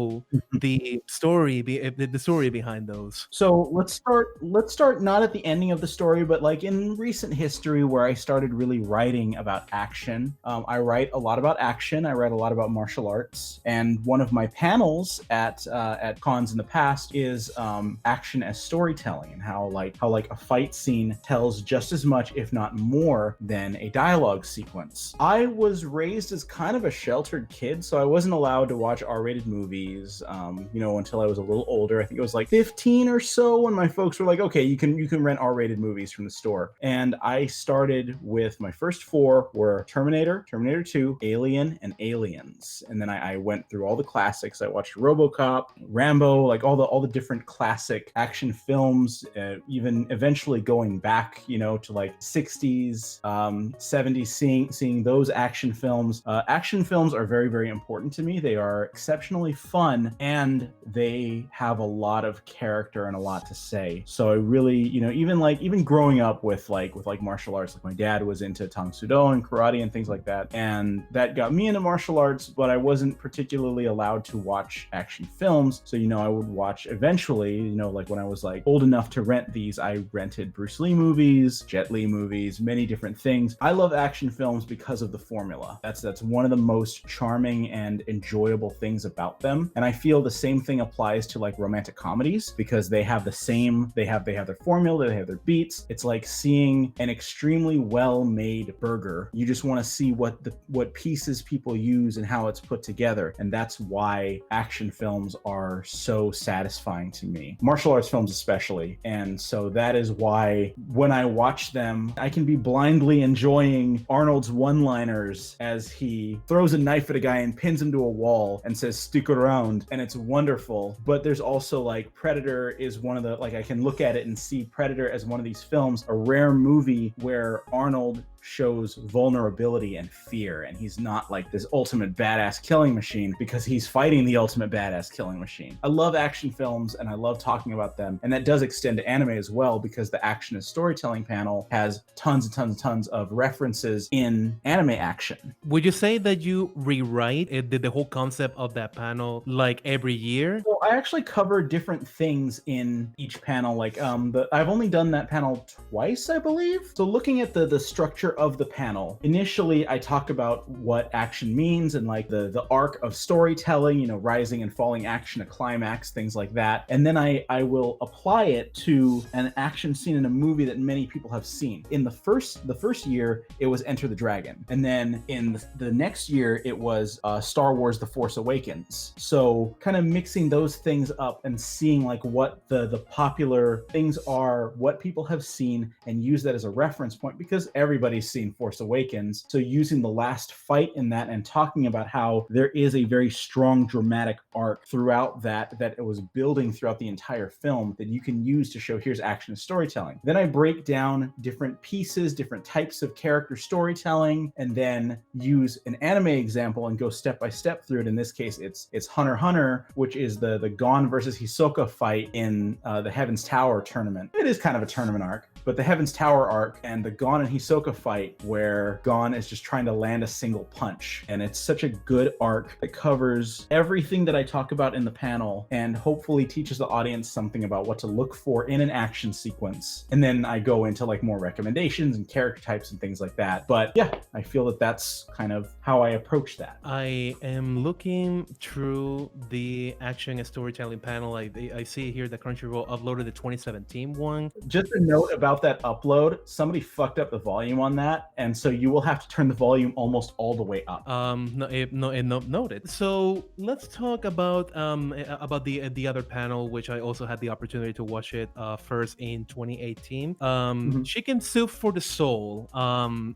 the story behind those. So let's start not at the ending of the story, but like in recent history where I started really writing about action. I write a lot about action. I write a lot about martial arts, and one of my panels at cons in the past is action as storytelling, and how a fight scene tells just as much, if not more, than a dialogue sequence. I was raised as kind of a sheltered kid, so I wasn't allowed to watch R-rated movies, until I was a little older. I think it was like 15 or so when my folks were like, okay, you can rent R-rated movies from the store. And I started with my first four were Terminator, Terminator 2, Alien, and Aliens. And then I went through all the classics. I watched RoboCop, Rambo, like all the different classic action films, even eventually going back, to like 60s, 70s, seeing those action films. Action films are very, very important to me. They are exceptionally fun fun, and they have a lot of character and a lot to say. So I really, even growing up with martial arts, like my dad was into Tang Soo Do and karate and things like that, and that got me into martial arts, but I wasn't particularly allowed to watch action films. So I would watch eventually, like when I was like old enough to rent these, I rented Bruce Lee movies, Jet Li movies, many different things. I love action films because of the formula. That's one of the most charming and enjoyable things about them. And I feel the same thing applies to like romantic comedies, because they have their formula, they have their beats. It's like seeing an extremely well-made burger. You just want to see what pieces people use and how it's put together. And that's why action films are so satisfying to me. Martial arts films especially. And so that is why when I watch them, I can be blindly enjoying Arnold's one-liners as he throws a knife at a guy and pins him to a wall and says, "Stick around." And it's wonderful. But there's also like Predator is one of the, like I can look at it and see Predator as one of these films, a rare movie where Arnold shows vulnerability and fear, and he's not like this ultimate badass killing machine, because he's fighting the ultimate badass killing machine. I love action films and I love talking about them, and that does extend to anime as well, because the Action is Storytelling panel has tons and tons and tons of references in anime action. Would you say that you rewrite the whole concept of that panel like every year? Well, I actually cover different things in each panel. Like I've only done that panel twice, I believe. So looking at the structure of the panel, initially I talk about what action means and like the arc of storytelling, rising and falling action, a climax, things like that. And then I will apply it to an action scene in a movie that many people have seen. In the first year, it was Enter the Dragon. And then in the next year, it was Star Wars The Force Awakens. So kind of mixing those things up and seeing like what the popular things are, what people have seen, and use that as a reference point, because everybody's seen Force Awakens. So using the last fight in that and talking about how there is a very strong dramatic arc throughout that it was building throughout the entire film that you can use to show here's action and storytelling. Then I break down different pieces, different types of character storytelling, and then use an anime example and go step by step through it. In this case, it's Hunter x Hunter, which is the Gon versus Hisoka fight in the Heaven's Tower tournament. It is kind of a tournament arc, but the Heaven's Tower arc and the Gon and Hisoka fight where Gon is just trying to land a single punch. And it's such a good arc that covers everything that I talk about in the panel and hopefully teaches the audience something about what to look for in an action sequence. And then I go into like more recommendations and character types and things like that. But yeah, I feel that that's kind of how I approach that. I am looking through the action and storytelling panel. I see here that Crunchyroll uploaded the 2017 one. Just a note about that upload, somebody fucked up the volume on that, and so you will have to turn the volume almost all the way up. Noted. So let's talk about the other panel, which I also had the opportunity to watch it first in 2018. Chicken Soup for the Soul. I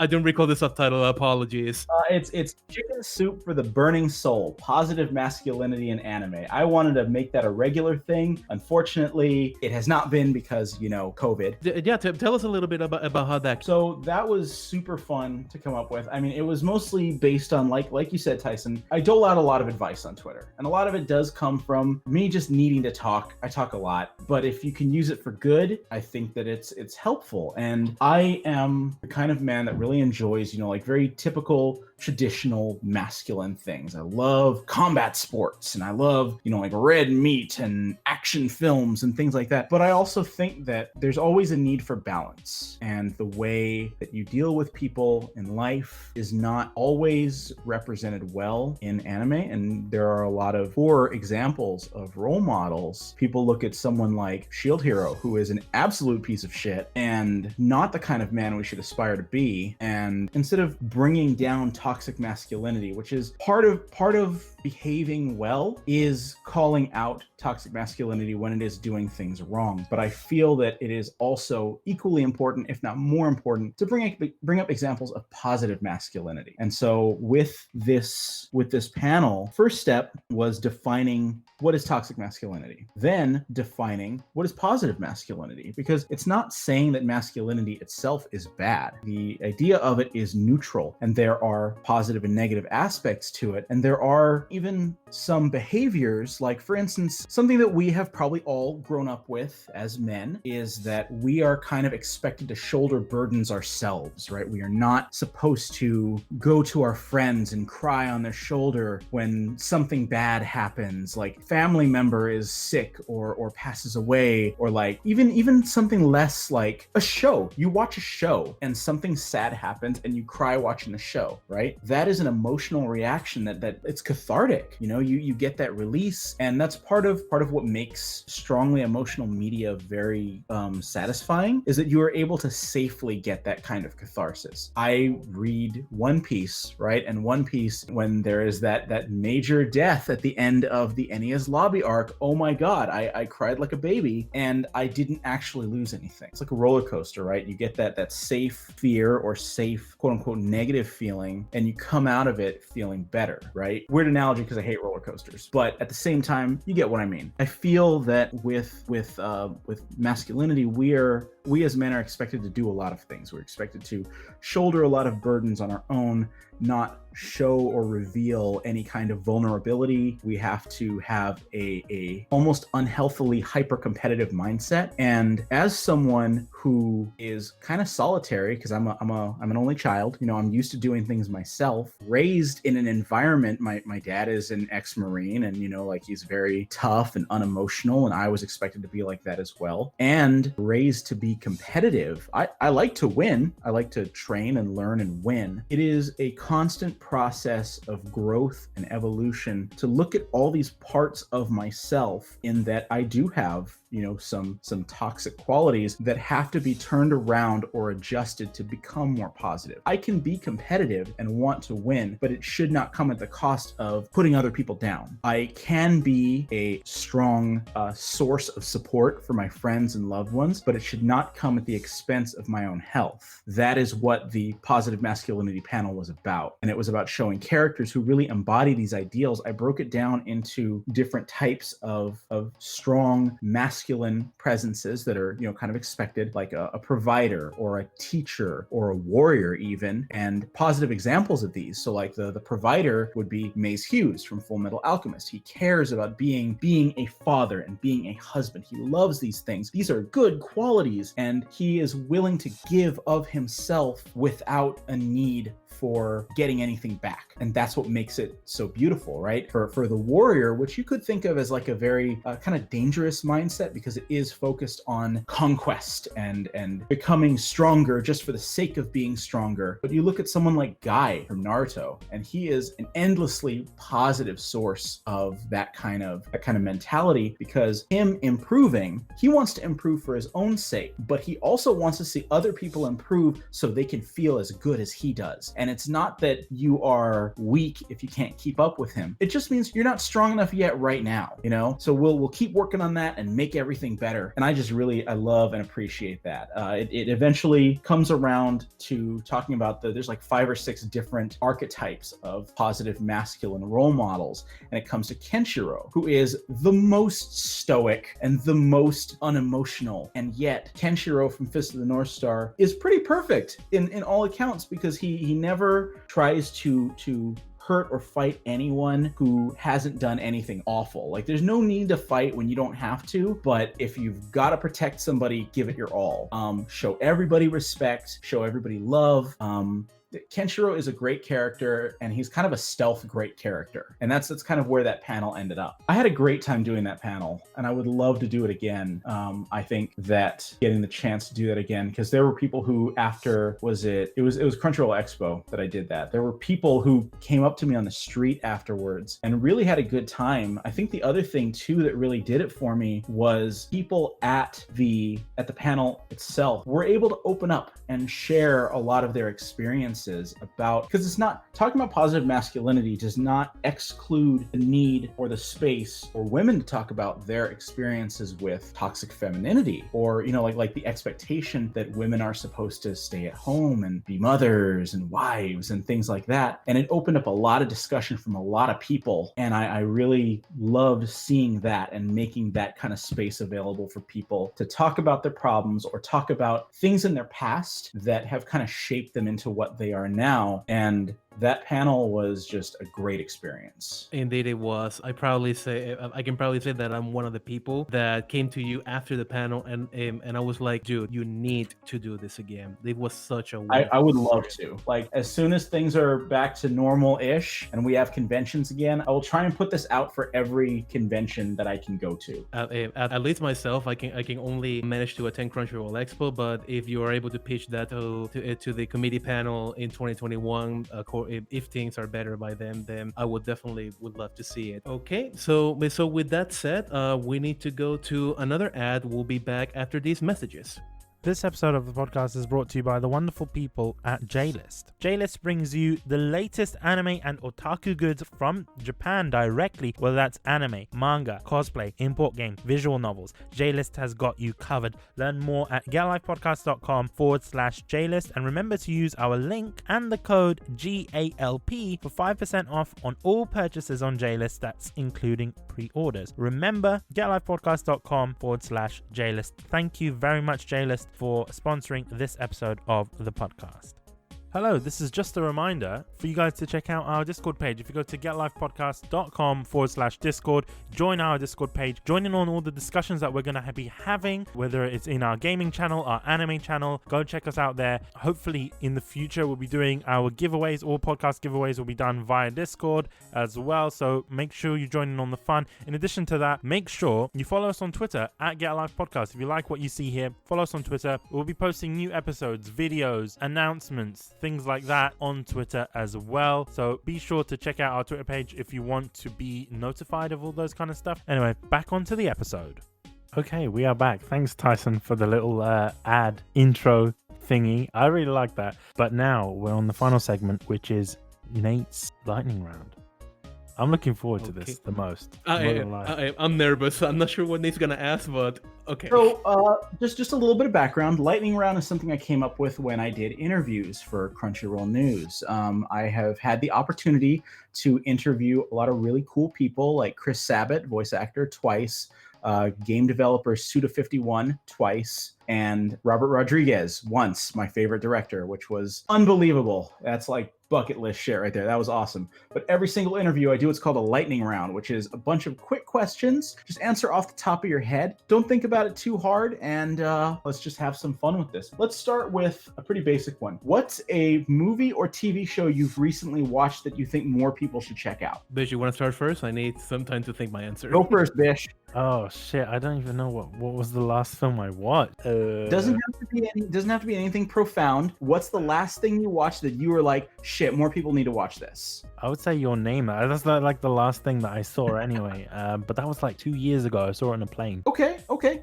don't recall the subtitle. Apologies. It's Chicken Soup for the Burning Soul, positive masculinity in anime. I wanted to make that a regular thing. Unfortunately, it has not been because, COVID. Yeah, tell us a little bit about how that. So that was super fun to come up with. I mean, it was mostly based on, like you said, Tyson, I dole out a lot of advice on Twitter. And a lot of it does come from me just needing to talk. I talk a lot. But if you can use it for good, I think that it's helpful. And I am the kind of man that really enjoys, very typical traditional masculine things. I love combat sports and I love, like red meat and action films and things like that. But I also think that there's always a need for balance, and the way that you deal with people in life is not always represented well in anime. And there are a lot of poor examples of role models. People look at someone like Shield Hero, who is an absolute piece of shit and not the kind of man we should aspire to be. And instead of bringing down toxic masculinity, which is part of behaving well, is calling out toxic masculinity when it is doing things things wrong, but I feel that it is also equally important, if not more important, to bring up examples of positive masculinity. And so with this panel, first step was defining what is toxic masculinity, then defining what is positive masculinity, because it's not saying that masculinity itself is bad. The idea of it is neutral, and there are positive and negative aspects to it, and there are even some behaviors, like for instance, something that we have probably all grown up with as men is that we are kind of expected to shoulder burdens ourselves, right? We are not supposed to go to our friends and cry on their shoulder when something bad happens, like family member is sick or passes away, or like even something less, like a show. You watch a show and something sad happens and you cry watching the show, right? That is an emotional reaction that it's cathartic. You know, you get that release, and that's part of what makes strongly emotional media very satisfying, is that you are able to safely get that kind of catharsis. I read One Piece, right? And One Piece, when there is that major death at the end of the Enies Lobby arc, oh my god, I cried like a baby, and I didn't actually lose anything. It's like a roller coaster, right? You get that safe fear or safe quote unquote negative feeling, and you come out of it feeling better, right? Weird analogy because I hate roller coasters, but at the same time, you get what I mean. I feel that with masculinity, we as men are expected to do a lot of things. We're expected to shoulder a lot of burdens on our own, not show or reveal any kind of vulnerability. We have to have a almost unhealthily hyper-competitive mindset. And as someone who is kind of solitary, because I'm an only child, you know, I'm used to doing things myself, raised in an environment, my dad is an ex-Marine, and you know, like, he's very tough and unemotional, and I was expected to be like that as well, and raised to be competitive. I like to win. I like to train and learn and win. It is a constant process of growth and evolution to look at all these parts of myself, in that I do have, you know, some toxic qualities that have to be turned around or adjusted to become more positive. I can be competitive and want to win, but it should not come at the cost of putting other people down. I can be a strong source of support for my friends and loved ones, but it should not come at the expense of my own health. That is what the positive masculinity panel was about. And it was about showing characters who really embody these ideals. I broke it down into different types of strong masculine presences that are, you know, kind of expected, like a provider or a teacher or a warrior even, and positive examples of these. So like the provider would be Mace Hughes from Full Metal Alchemist. He cares about being a father and being a husband. He loves these things. These are good qualities, and he is willing to give of himself without a need for getting anything back. And that's what makes it so beautiful, right? For the warrior, which you could think of as like a very kind of dangerous mindset, because it is focused on conquest and becoming stronger just for the sake of being stronger. But you look at someone like Guy from Naruto, and he is an endlessly positive source of that kind of mentality, because him improving, he wants to improve for his own sake, but he also wants to see other people improve so they can feel as good as he does. And it's not that you are weak if you can't keep up with him. It just means you're not strong enough yet right now, you know? So we'll keep working on that and make everything better. And I love and appreciate that. It eventually comes around to talking about there's like 5 or 6 different archetypes of positive masculine role models. And it comes to Kenshiro, who is the most stoic and the most unemotional. And yet Kenshiro from Fist of the North Star is pretty perfect in all accounts, because he never tries to hurt or fight anyone who hasn't done anything awful. Like, there's no need to fight when you don't have to, but if you've got to protect somebody, give it your all. Show everybody respect, show everybody love. Kenshiro is a great character, and he's kind of a stealth great character, and that's kind of where that panel ended up. I had a great time doing that panel, and I would love to do it again. I think that getting the chance to do that again, because there were people who, after it was Crunchyroll Expo that I did that. There were people who came up to me on the street afterwards and really had a good time. I think the other thing too that really did it for me was people at the panel itself were able to open up and share a lot of their experiences experiences about, because it's not talking about positive masculinity does not exclude the need or the space for women to talk about their experiences with toxic femininity, or like the expectation that women are supposed to stay at home and be mothers and wives and things like that. And it opened up a lot of discussion from a lot of people, and I really loved seeing that and making that kind of space available for people to talk about their problems or talk about things in their past that have kind of shaped them into what they are now. And that panel was just a great experience. Indeed, it was. I can probably say that I'm one of the people that came to you after the panel, and I was like, dude, you need to do this again. It was such a I would love to. Like, as soon as things are back to normal-ish and we have conventions again, I will try and put this out for every convention that I can go to. At least myself, I can only manage to attend Crunchyroll Expo, but if you are able to pitch that to the committee panel in 2021, if things are better by then I would love to see it. Okay, so with that said, we need to go to another ad. We'll be back after these messages. This episode of the podcast is brought to you by the wonderful people at JList. JList brings you the latest anime and otaku goods from Japan directly, whether that's anime, manga, cosplay, import games, visual novels. JList has got you covered. Learn more at getlifepodcast.com/JList, and remember to use our link and the code GALP for 5% off on all purchases on JList. That's including pre-orders. Remember, getlifepodcast.com/JList. Thank you very much, JList, for sponsoring this episode of the podcast. Hello, this is just a reminder for you guys to check out our Discord page. If you go to getlifepodcast.com/Discord, join our Discord page, join in on all the discussions that we're going to be having, whether it's in our gaming channel, our anime channel. Go check us out there. Hopefully in the future, we'll be doing our giveaways. All podcast giveaways will be done via Discord as well. So make sure you join in on the fun. In addition to that, make sure you follow us on Twitter at GetLifePodcast. If you like what you see here, follow us on Twitter. We'll be posting new episodes, videos, announcements, things like that on Twitter as well. So be sure to check out our Twitter page if you want to be notified of all those kind of stuff. Anyway, back onto the episode. Okay, we are back. Thanks, Tyson, for the little ad intro thingy. I really like that. But now we're on the final segment, which is Nate's lightning round. I'm looking forward to this the most. I'm nervous. I'm not sure what Nate's gonna ask, but okay. So, just a little bit of background. Lightning round is something I came up with when I did interviews for Crunchyroll News. I have had the opportunity to interview a lot of really cool people, like Chris Sabat, voice actor, twice. Game developer Suda51 twice, and Robert Rodriguez once, my favorite director, which was unbelievable. That's like bucket list shit right there. That was awesome. But every single interview I do, it's called a lightning round, which is a bunch of quick questions. Just answer off the top of your head. Don't think about it too hard, and let's just have some fun with this. Let's start with a pretty basic one. What's a movie or TV show you've recently watched that you think more people should check out? Bish, you want to start first? I need some time to think my answer. Go first, Bish. Oh shit! I don't even know what was the last film I watched. Doesn't have to be anything profound. What's the last thing you watched that you were like, shit, more people need to watch this? I would say Your Name. That's like the last thing that I saw anyway. But that was like 2 years ago. I saw it on a plane. Okay.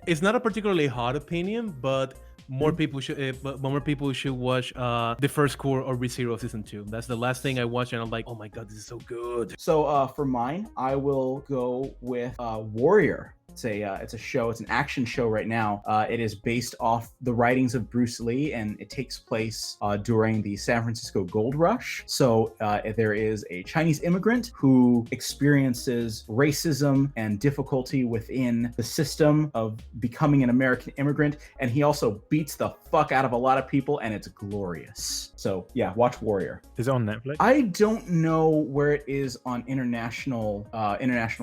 It's not a particularly hot opinion, but more people should watch the first core or ReZero season 2. That's the last thing I watched, and I'm like, oh my god, this is so good. So for mine, I will go with Warrior. It's a show. It's an action show right now. It is based off the writings of Bruce Lee, and it takes place during the San Francisco Gold Rush. So there is a Chinese immigrant who experiences racism and difficulty within the system of becoming an American immigrant, and he also beats the fuck out of a lot of people, and it's glorious. So yeah, watch Warrior. Is it on Netflix? I don't know where it is on international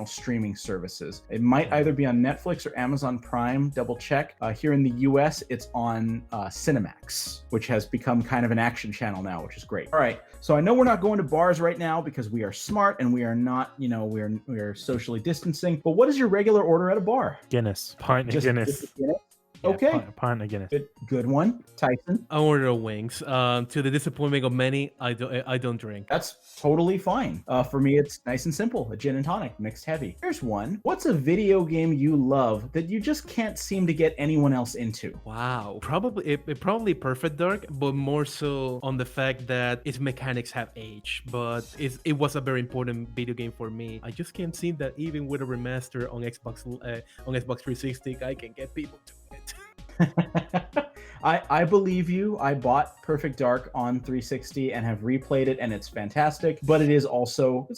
streaming services. It might either be on Netflix or Amazon Prime. Double check. Here in the US, it's on Cinemax, which has become kind of an action channel now, which is great. All right, so I know we're not going to bars right now because we are smart and we are not, we are socially distancing. But what is your regular order at a bar? Guinness. Pint of Guinness. Yeah, Okay. pint of Guinness. Good one, Tyson. I order wings. To the disappointment of many, I don't drink. That's totally fine. For me, it's nice and simple: a gin and tonic, mixed heavy. Here's one. What's a video game you love that you just can't seem to get anyone else into? Wow, probably Perfect Dark, but more so on the fact that its mechanics have aged. But it was a very important video game for me. I just can't see that even with a remaster on Xbox 360, I can get people to it. I believe you. I bought Perfect Dark on 360 and have replayed it, and it's fantastic. But it's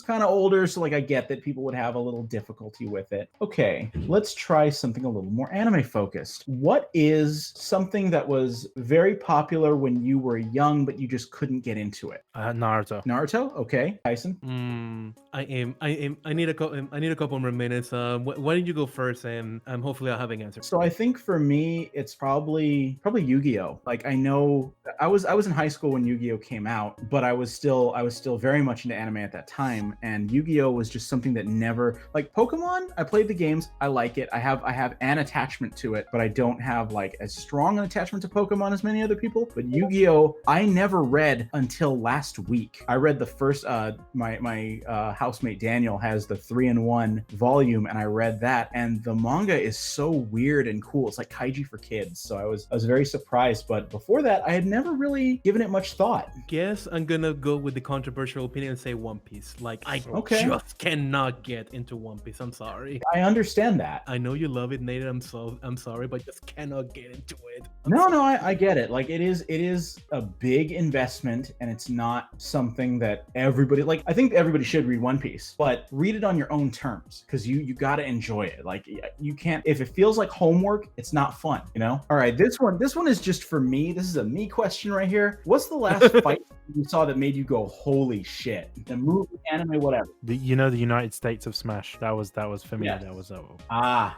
kind of older, so like I get that people would have a little difficulty with it. Okay, let's try something a little more anime focused. What is something that was very popular when you were young, but you just couldn't get into it? Naruto. Naruto. Okay, Tyson. I need a couple more minutes. Why don't you go first, and hopefully I'll have an answer. So I think for me, it's probably Yu-Gi-Oh. Like I know I was in high school when Yu-Gi-Oh came out, but I was still very much into anime at that time, and Yu-Gi-Oh was just something that never, like Pokemon. I played the games, I like it. I have an attachment to it, but I don't have like as strong an attachment to Pokemon as many other people. But Yu-Gi-Oh, I never read until last week. I read the first. My housemate Daniel has the 3-in-1 volume, and I read that, and the manga is so weird and cool. It's like kaiji for kids. So I was very surprised, but before that I had never really given it much thought. Guess I'm gonna go with the controversial opinion and say One Piece. Like I just cannot get into One Piece. I'm sorry. I understand that. I know you love it, Nate. I'm sorry, but just cannot get into it. I get it. Like it is a big investment, and it's not something that everybody, like I think everybody should read One Piece, but read it on your own terms, because you got to enjoy it. Like you can't, if it feels like homework, it's not fun, you know? All right, this one is just for me. This is a me question right here. What's the last fight you saw that made you go, holy shit? The movie, anime, whatever. The United States of Smash. That was for me. Yeah. That was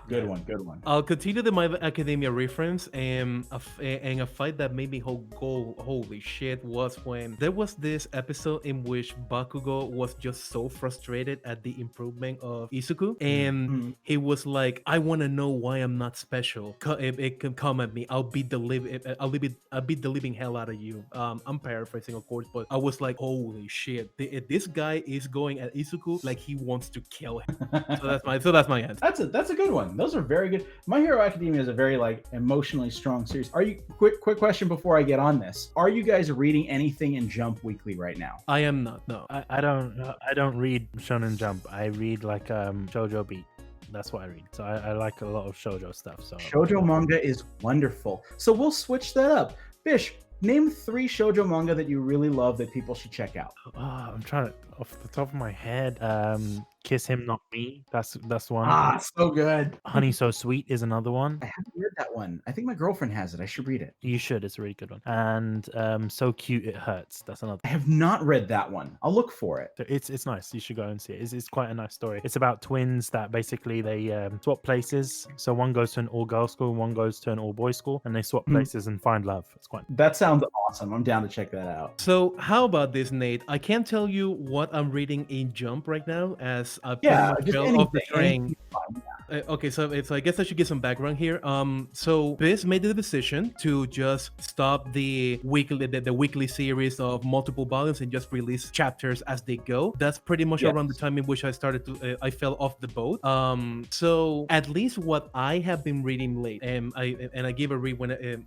Good one. I'll continue the My Academia reference, and a fight that made me go, holy shit, was when there was this episode in which Bakugo was just so frustrated at the improvement of Izuku, and he was like, I want to know why I'm not special. It can come at me. I'll beat the living hell out of you. I'm paraphrasing, of course, but I was like, holy shit, this guy is going at Izuku like he wants to kill him. So that's my answer. That's a good one. Those are very good. My Hero Academia is a very like emotionally strong series. Are you quick question before I get on this? Are you guys reading anything in Jump Weekly right now? I am not. No. I don't read Shonen Jump. I read like Shoujo Beat. That's what I read. So I like a lot of shoujo stuff. So Shoujo manga is wonderful. So we'll switch that up. Bish, name 3 shoujo manga that you really love that people should check out. I'm trying to, off the top of my head, Kiss Him Not Me. That's one. So good. Honey So Sweet is another one. I haven't read that one. I think my girlfriend has it. I should read it. You should. It's a really good one. And So Cute It Hurts. That's another. I have not read that one. I'll look for it. So it's nice. You should go and see it. It's quite a nice story. It's about twins that basically they swap places. So one goes to an all-girls school, one goes to an all-boys school, and they swap places and find love. It's quite. That sounds awesome. I'm down to check that out. So how about this, Nate? I can't tell you what I'm reading in Jump right now, as I fell off the train. Okay, so I guess I should give some background here. So Biz made the decision to just stop the weekly series of multiple volumes and just release chapters as they go. That's pretty much around the time in which I started to I fell off the boat. So at least what I have been reading late, and I give a read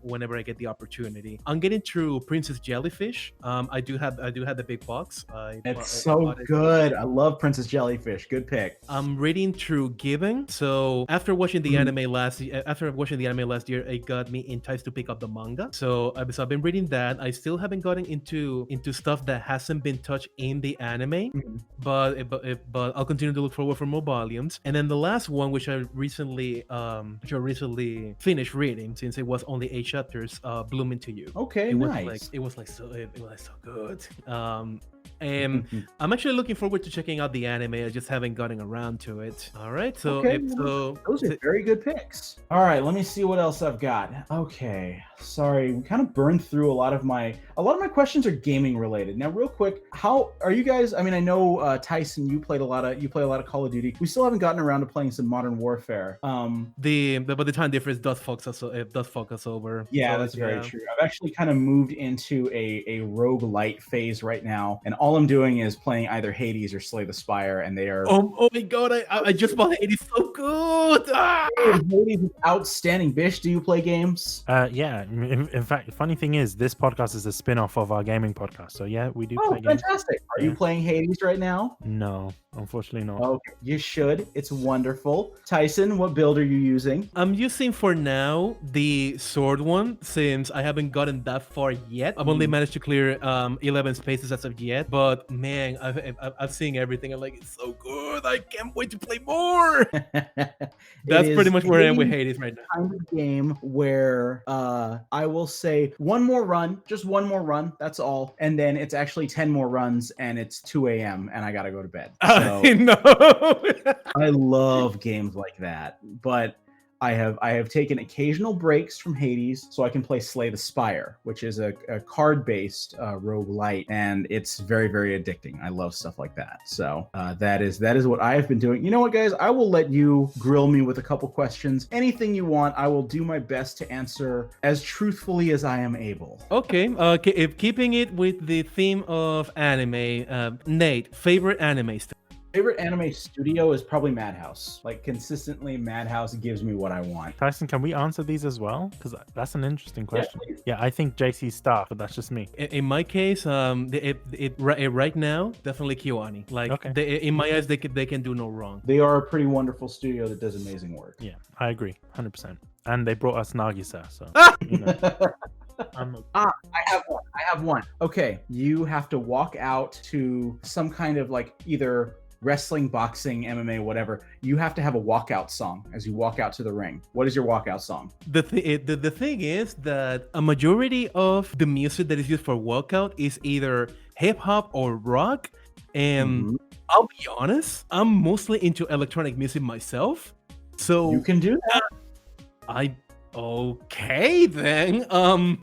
whenever I get the opportunity. I'm getting through Princess Jellyfish. I do have the big box. It's so good. I love Princess Jellyfish. Good pick. I'm reading through Given. So after watching the anime last year, it got me enticed to pick up the manga. So I've been reading that. I still haven't gotten into stuff that hasn't been touched in the anime, but I'll continue to look forward for more volumes. And then the last one, which I recently finished reading, since it was only 8 chapters, Bloom Into You. Okay, it nice. It was so good. And I'm actually looking forward to checking out the anime. I just haven't gotten around to it. All right, so Okay, so those are very good picks. All right, let me see what else I've got. Okay, sorry, we kind of burned through a lot of my questions are gaming related. Now, real quick, how are you guys? I mean, I know Tyson, you play a lot of Call of Duty. We still haven't gotten around to playing some Modern Warfare. but the time difference does fuck us over. Yeah, So, that's very true. I've actually kind of moved into a roguelite phase right now, and all I'm doing is playing either Hades or Slay the Spire, and they are Oh my god, I just bought it. It's so good. Ah! Hades is outstanding. Bish, do you play games? Yeah. In fact, funny thing is, this podcast is a spin-off of our gaming podcast. So yeah, we do Oh, play games. fantastic. Are you playing Hades right now? No, unfortunately not. Okay, you should. It's wonderful. Tyson, what build are you using? I'm using for now the sword one since I haven't gotten that far yet. I've only managed to clear 11 spaces as of yet. But man, I've seen everything. I'm like, it's so good. I can't wait to play more. That's pretty much where I am with Hades right now. Kind of game where I will say just one more run, that's all, and then it's actually 10 more runs, and it's 2 a.m. and I gotta go to bed. So No. I love games like that, but I have taken occasional breaks from Hades so I can play Slay the Spire, which is a card-based roguelite, and it's very, very addicting. I love stuff like that. So that is what I have been doing. You know what, guys? I will let you grill me with a couple questions. Anything you want, I will do my best to answer as truthfully as I am able. Okay. If keeping it with the theme of anime, Nate, favorite anime stuff. Favorite anime studio is probably Madhouse. Like, consistently, Madhouse gives me what I want. Tyson, can we answer these as well? Because that's an interesting question. please. Yeah, I think JC Star, but that's just me. In my case, right now, definitely Kiwani. Like, Okay. in my eyes, they can do no wrong. They are a pretty wonderful studio that does amazing work. Yeah, I agree, 100%. And they brought us Nagisa, so you know. I have one. Okay, you have to walk out to some kind of like either wrestling, boxing, MMA, whatever. You have to have a walkout song as you walk out to the ring. What is your walkout song? The thing is that a majority of the music that is used for walkout is either hip hop or rock, and I'll be honest, I'm mostly into electronic music myself. So you can do that. Okay then.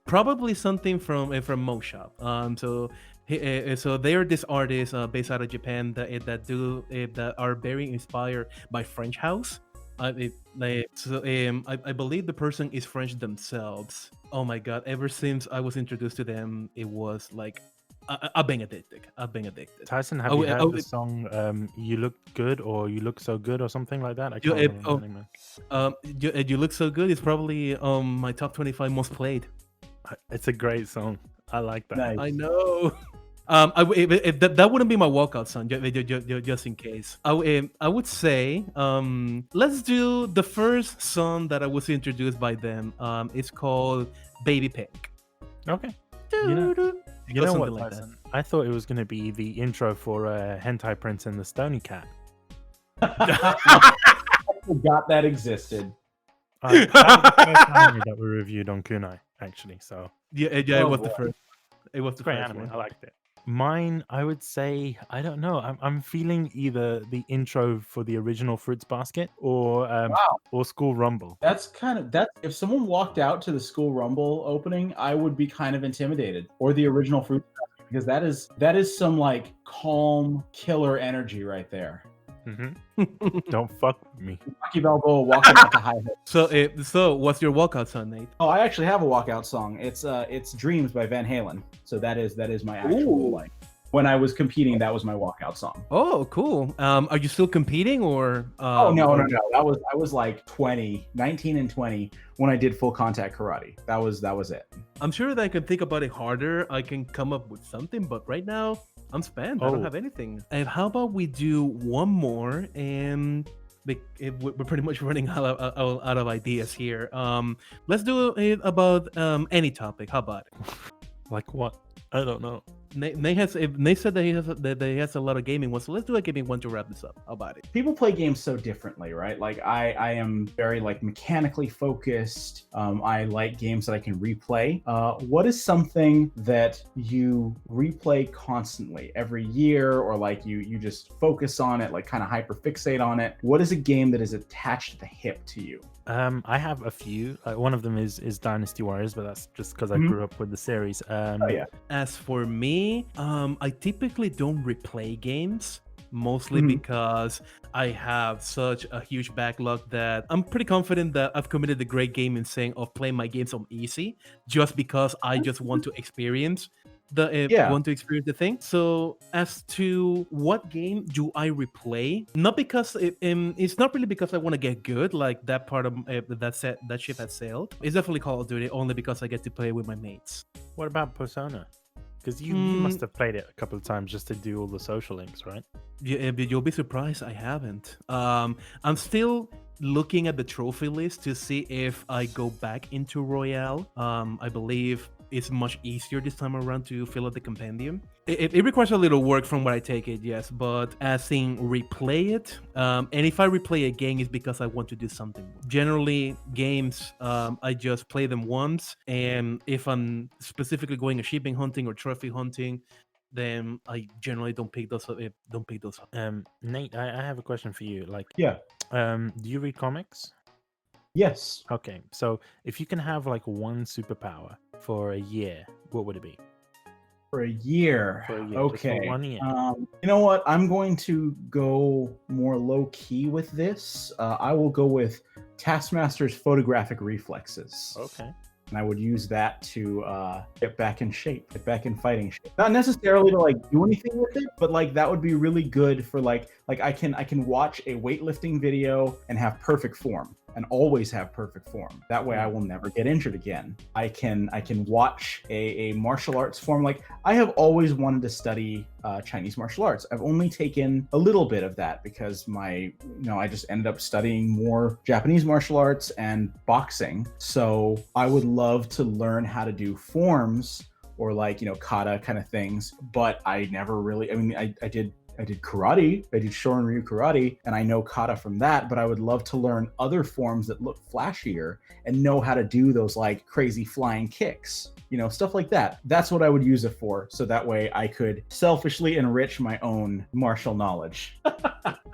Probably something from Mo Shop. So they are this artist based out of Japan that are very inspired by French house. I believe the person is French themselves. Oh my god! Ever since I was introduced to them, it was like I've been addicted. Tyson, have you heard the song "You Look Good" or "You Look So Good" or something like that? I can't remember the name. You Look So Good is probably my top 25 most played. It's a great song. I like that. Nice. I know. That wouldn't be my walkout song, just in case. I would say, let's do the first song that I was introduced by them. It's called Baby Pink. Okay. You know what, like Tyson? I thought it was going to be the intro for Hentai Prince and the Stony Cat. I forgot that existed. That was the first anime that we reviewed on Kunai, actually. So it was the first. It was the great first anime. one. I liked it. Mine, I would say, I don't know. I'm feeling either the intro for the original Fruits Basket or School Rumble. That's if someone walked out to the School Rumble opening, I would be kind of intimidated. Or the original Fruit Basket, because that is some like calm killer energy right there. Don't fuck with me. Rocky Balboa walking out to high hopes. So what's your walkout song, Nate? Oh, I actually have a walkout song. It's Dreams by Van Halen. So that is my actual like. When I was competing, that was my walkout song. Oh, cool. Are you still competing or? Oh no. I was like 19 and 20 when I did full contact karate. That was it. I'm sure that I can think about it harder. I can come up with something, but right now I'm spent. I don't have anything. And how about we do one more and we're pretty much running out of ideas here. Let's do it about any topic. How about it? Like what? I don't know. Nate said that he has a lot of gaming ones, so let's do a gaming one to wrap this up. How about it? People play games so differently, right? Like I am very like mechanically focused. I like games that I can replay. What is something that you replay constantly every year, or like you just focus on it, like kind of hyper fixate on it? What is a game that is attached at the hip to you? I have a few. One of them is Dynasty Warriors, but that's just because I Mhm. grew up with the series. Oh yeah. As for me, I typically don't replay games, mostly Mhm. because I have such a huge backlog that I'm pretty confident that I've committed the great game in saying of playing my games on easy, just because I just want to experience Yeah. the thing. So as to what game do I replay, not because it's not really because I want to get good, like that part of that ship has sailed. It's definitely Call of Duty, only because I get to play with my mates. What about Persona? Because you must have played it a couple of times just to do all the social links, right? You'll be surprised I haven't. I'm still looking at the trophy list to see if I go back into Royale. I believe it's much easier this time around to fill out the compendium. It requires a little work from what I take it, yes, but as in replay it, and if I replay a game, it's because I want to do something. Generally, games, I just play them once, and if I'm specifically going a shipping hunting or trophy hunting, then I generally don't pick those up. Nate, I have a question for you. Like, Yeah. do you read comics? Yes. Okay, so if you can have like one superpower for a year, what would it be? For a year. For a year, just for Okay. 1 year. You know what? I'm going to go more low key with this. I will go with Taskmaster's photographic reflexes. Okay. And I would use that to get back in shape, get back in fighting shape. Not necessarily to like do anything with it, but like that would be really good for like I can watch a weightlifting video and have perfect form, and always have perfect form. That way I will never get injured again. I can watch a martial arts form. Like I have always wanted to study Chinese martial arts. I've only taken a little bit of that because I just ended up studying more Japanese martial arts and boxing. So I would love to learn how to do forms or like, kata kind of things, but I never really, I did karate, I did Shorin-ryu karate, and I know kata from that, but I would love to learn other forms that look flashier and know how to do those like crazy flying kicks, stuff like that. That's what I would use it for, so that way I could selfishly enrich my own martial knowledge.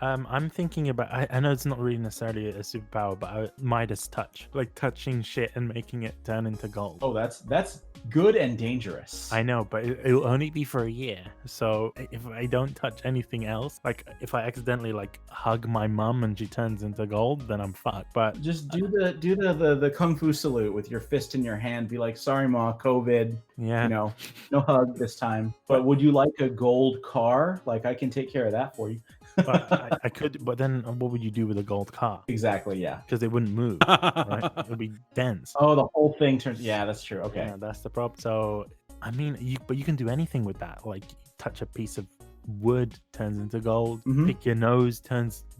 I'm thinking about, I know it's not really necessarily a superpower, but Midas touch, like touching shit and making it turn into gold. Oh, that's good and dangerous. I know, but it'll only be for a year. So if I don't touch anything else, like if I accidentally like hug my mum and she turns into gold, then I'm fucked. But just do the kung fu salute with your fist in your hand. Be like, sorry, ma, COVID. yeah, No hug this time. But would you like a gold car? Like I can take care of that for you. but I could. But then what would you do with a gold car? Exactly. Yeah. Because it wouldn't move, right? It would be dense. Oh, the whole thing turns. Yeah, that's true. Okay. Yeah, that's the problem. So I mean, you can do anything with that. Like you touch a piece of wood, turns into gold. Mhm. Pick your nose,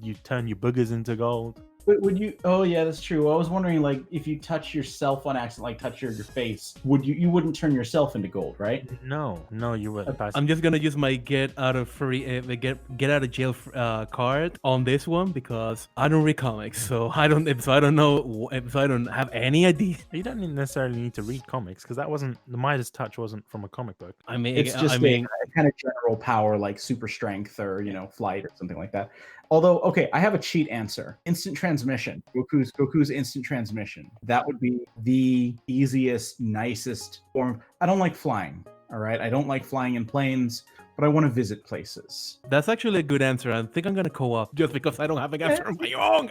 you turn your boogers into gold. But would you? Oh yeah, that's true. I was wondering, like, if you touch yourself on accident, like touch your face, would you wouldn't turn yourself into gold, right? No, you wouldn't. I'm just gonna use my get out of jail card on this one because I don't read comics, so I don't have any idea. You don't necessarily need to read comics because the Midas touch wasn't from a comic book. I mean, It's just a kind of general power, like super strength or flight or something like that. Although, okay, I have a cheat answer. Instant transmission. Goku's instant transmission. That would be the easiest, nicest form. I don't like flying, all right? I don't like flying in planes, but I want to visit places. That's actually a good answer. I think I'm gonna co-op just because I don't have an answer of my own.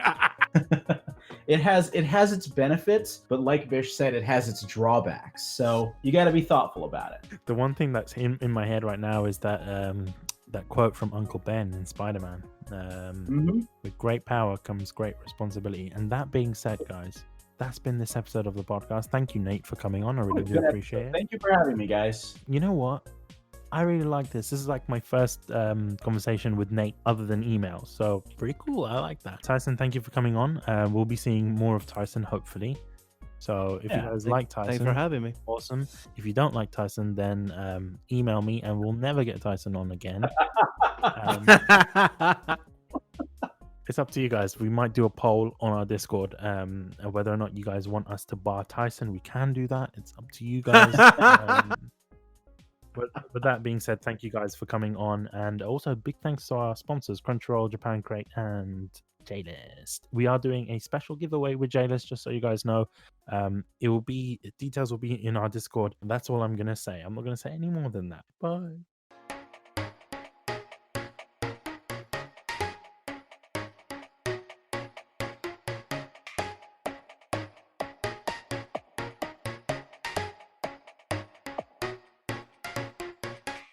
It has its benefits, but like Bish said, it has its drawbacks. So you got to be thoughtful about it. The one thing that's in my head right now is that that quote from Uncle Ben in Spider-Man. With great power comes great responsibility. And that being said, guys, that's been this episode of the podcast. Thank you, Nate, for coming on. I really do appreciate it. Thank you for having me, guys. You know what? I really like this. This is like my first conversation with Nate other than email. So pretty cool. I like that. Tyson, thank you for coming on. We'll be seeing more of Tyson, hopefully. So if you Yeah, guys like Thanks Tyson, for having me. awesome. If you don't like Tyson, then email me and we'll never get Tyson on again. It's up to you guys. We might do a poll on our Discord whether or not you guys want us to bar Tyson. We can do that. It's up to you guys. But with that being said, thank you guys for coming on, and also big thanks to our sponsors, Crunchyroll, Japan Crate, and JList. We are doing a special giveaway with JList, just so you guys know. Details will be in our Discord. That's all I'm gonna say. I'm not gonna say any more than that. Bye.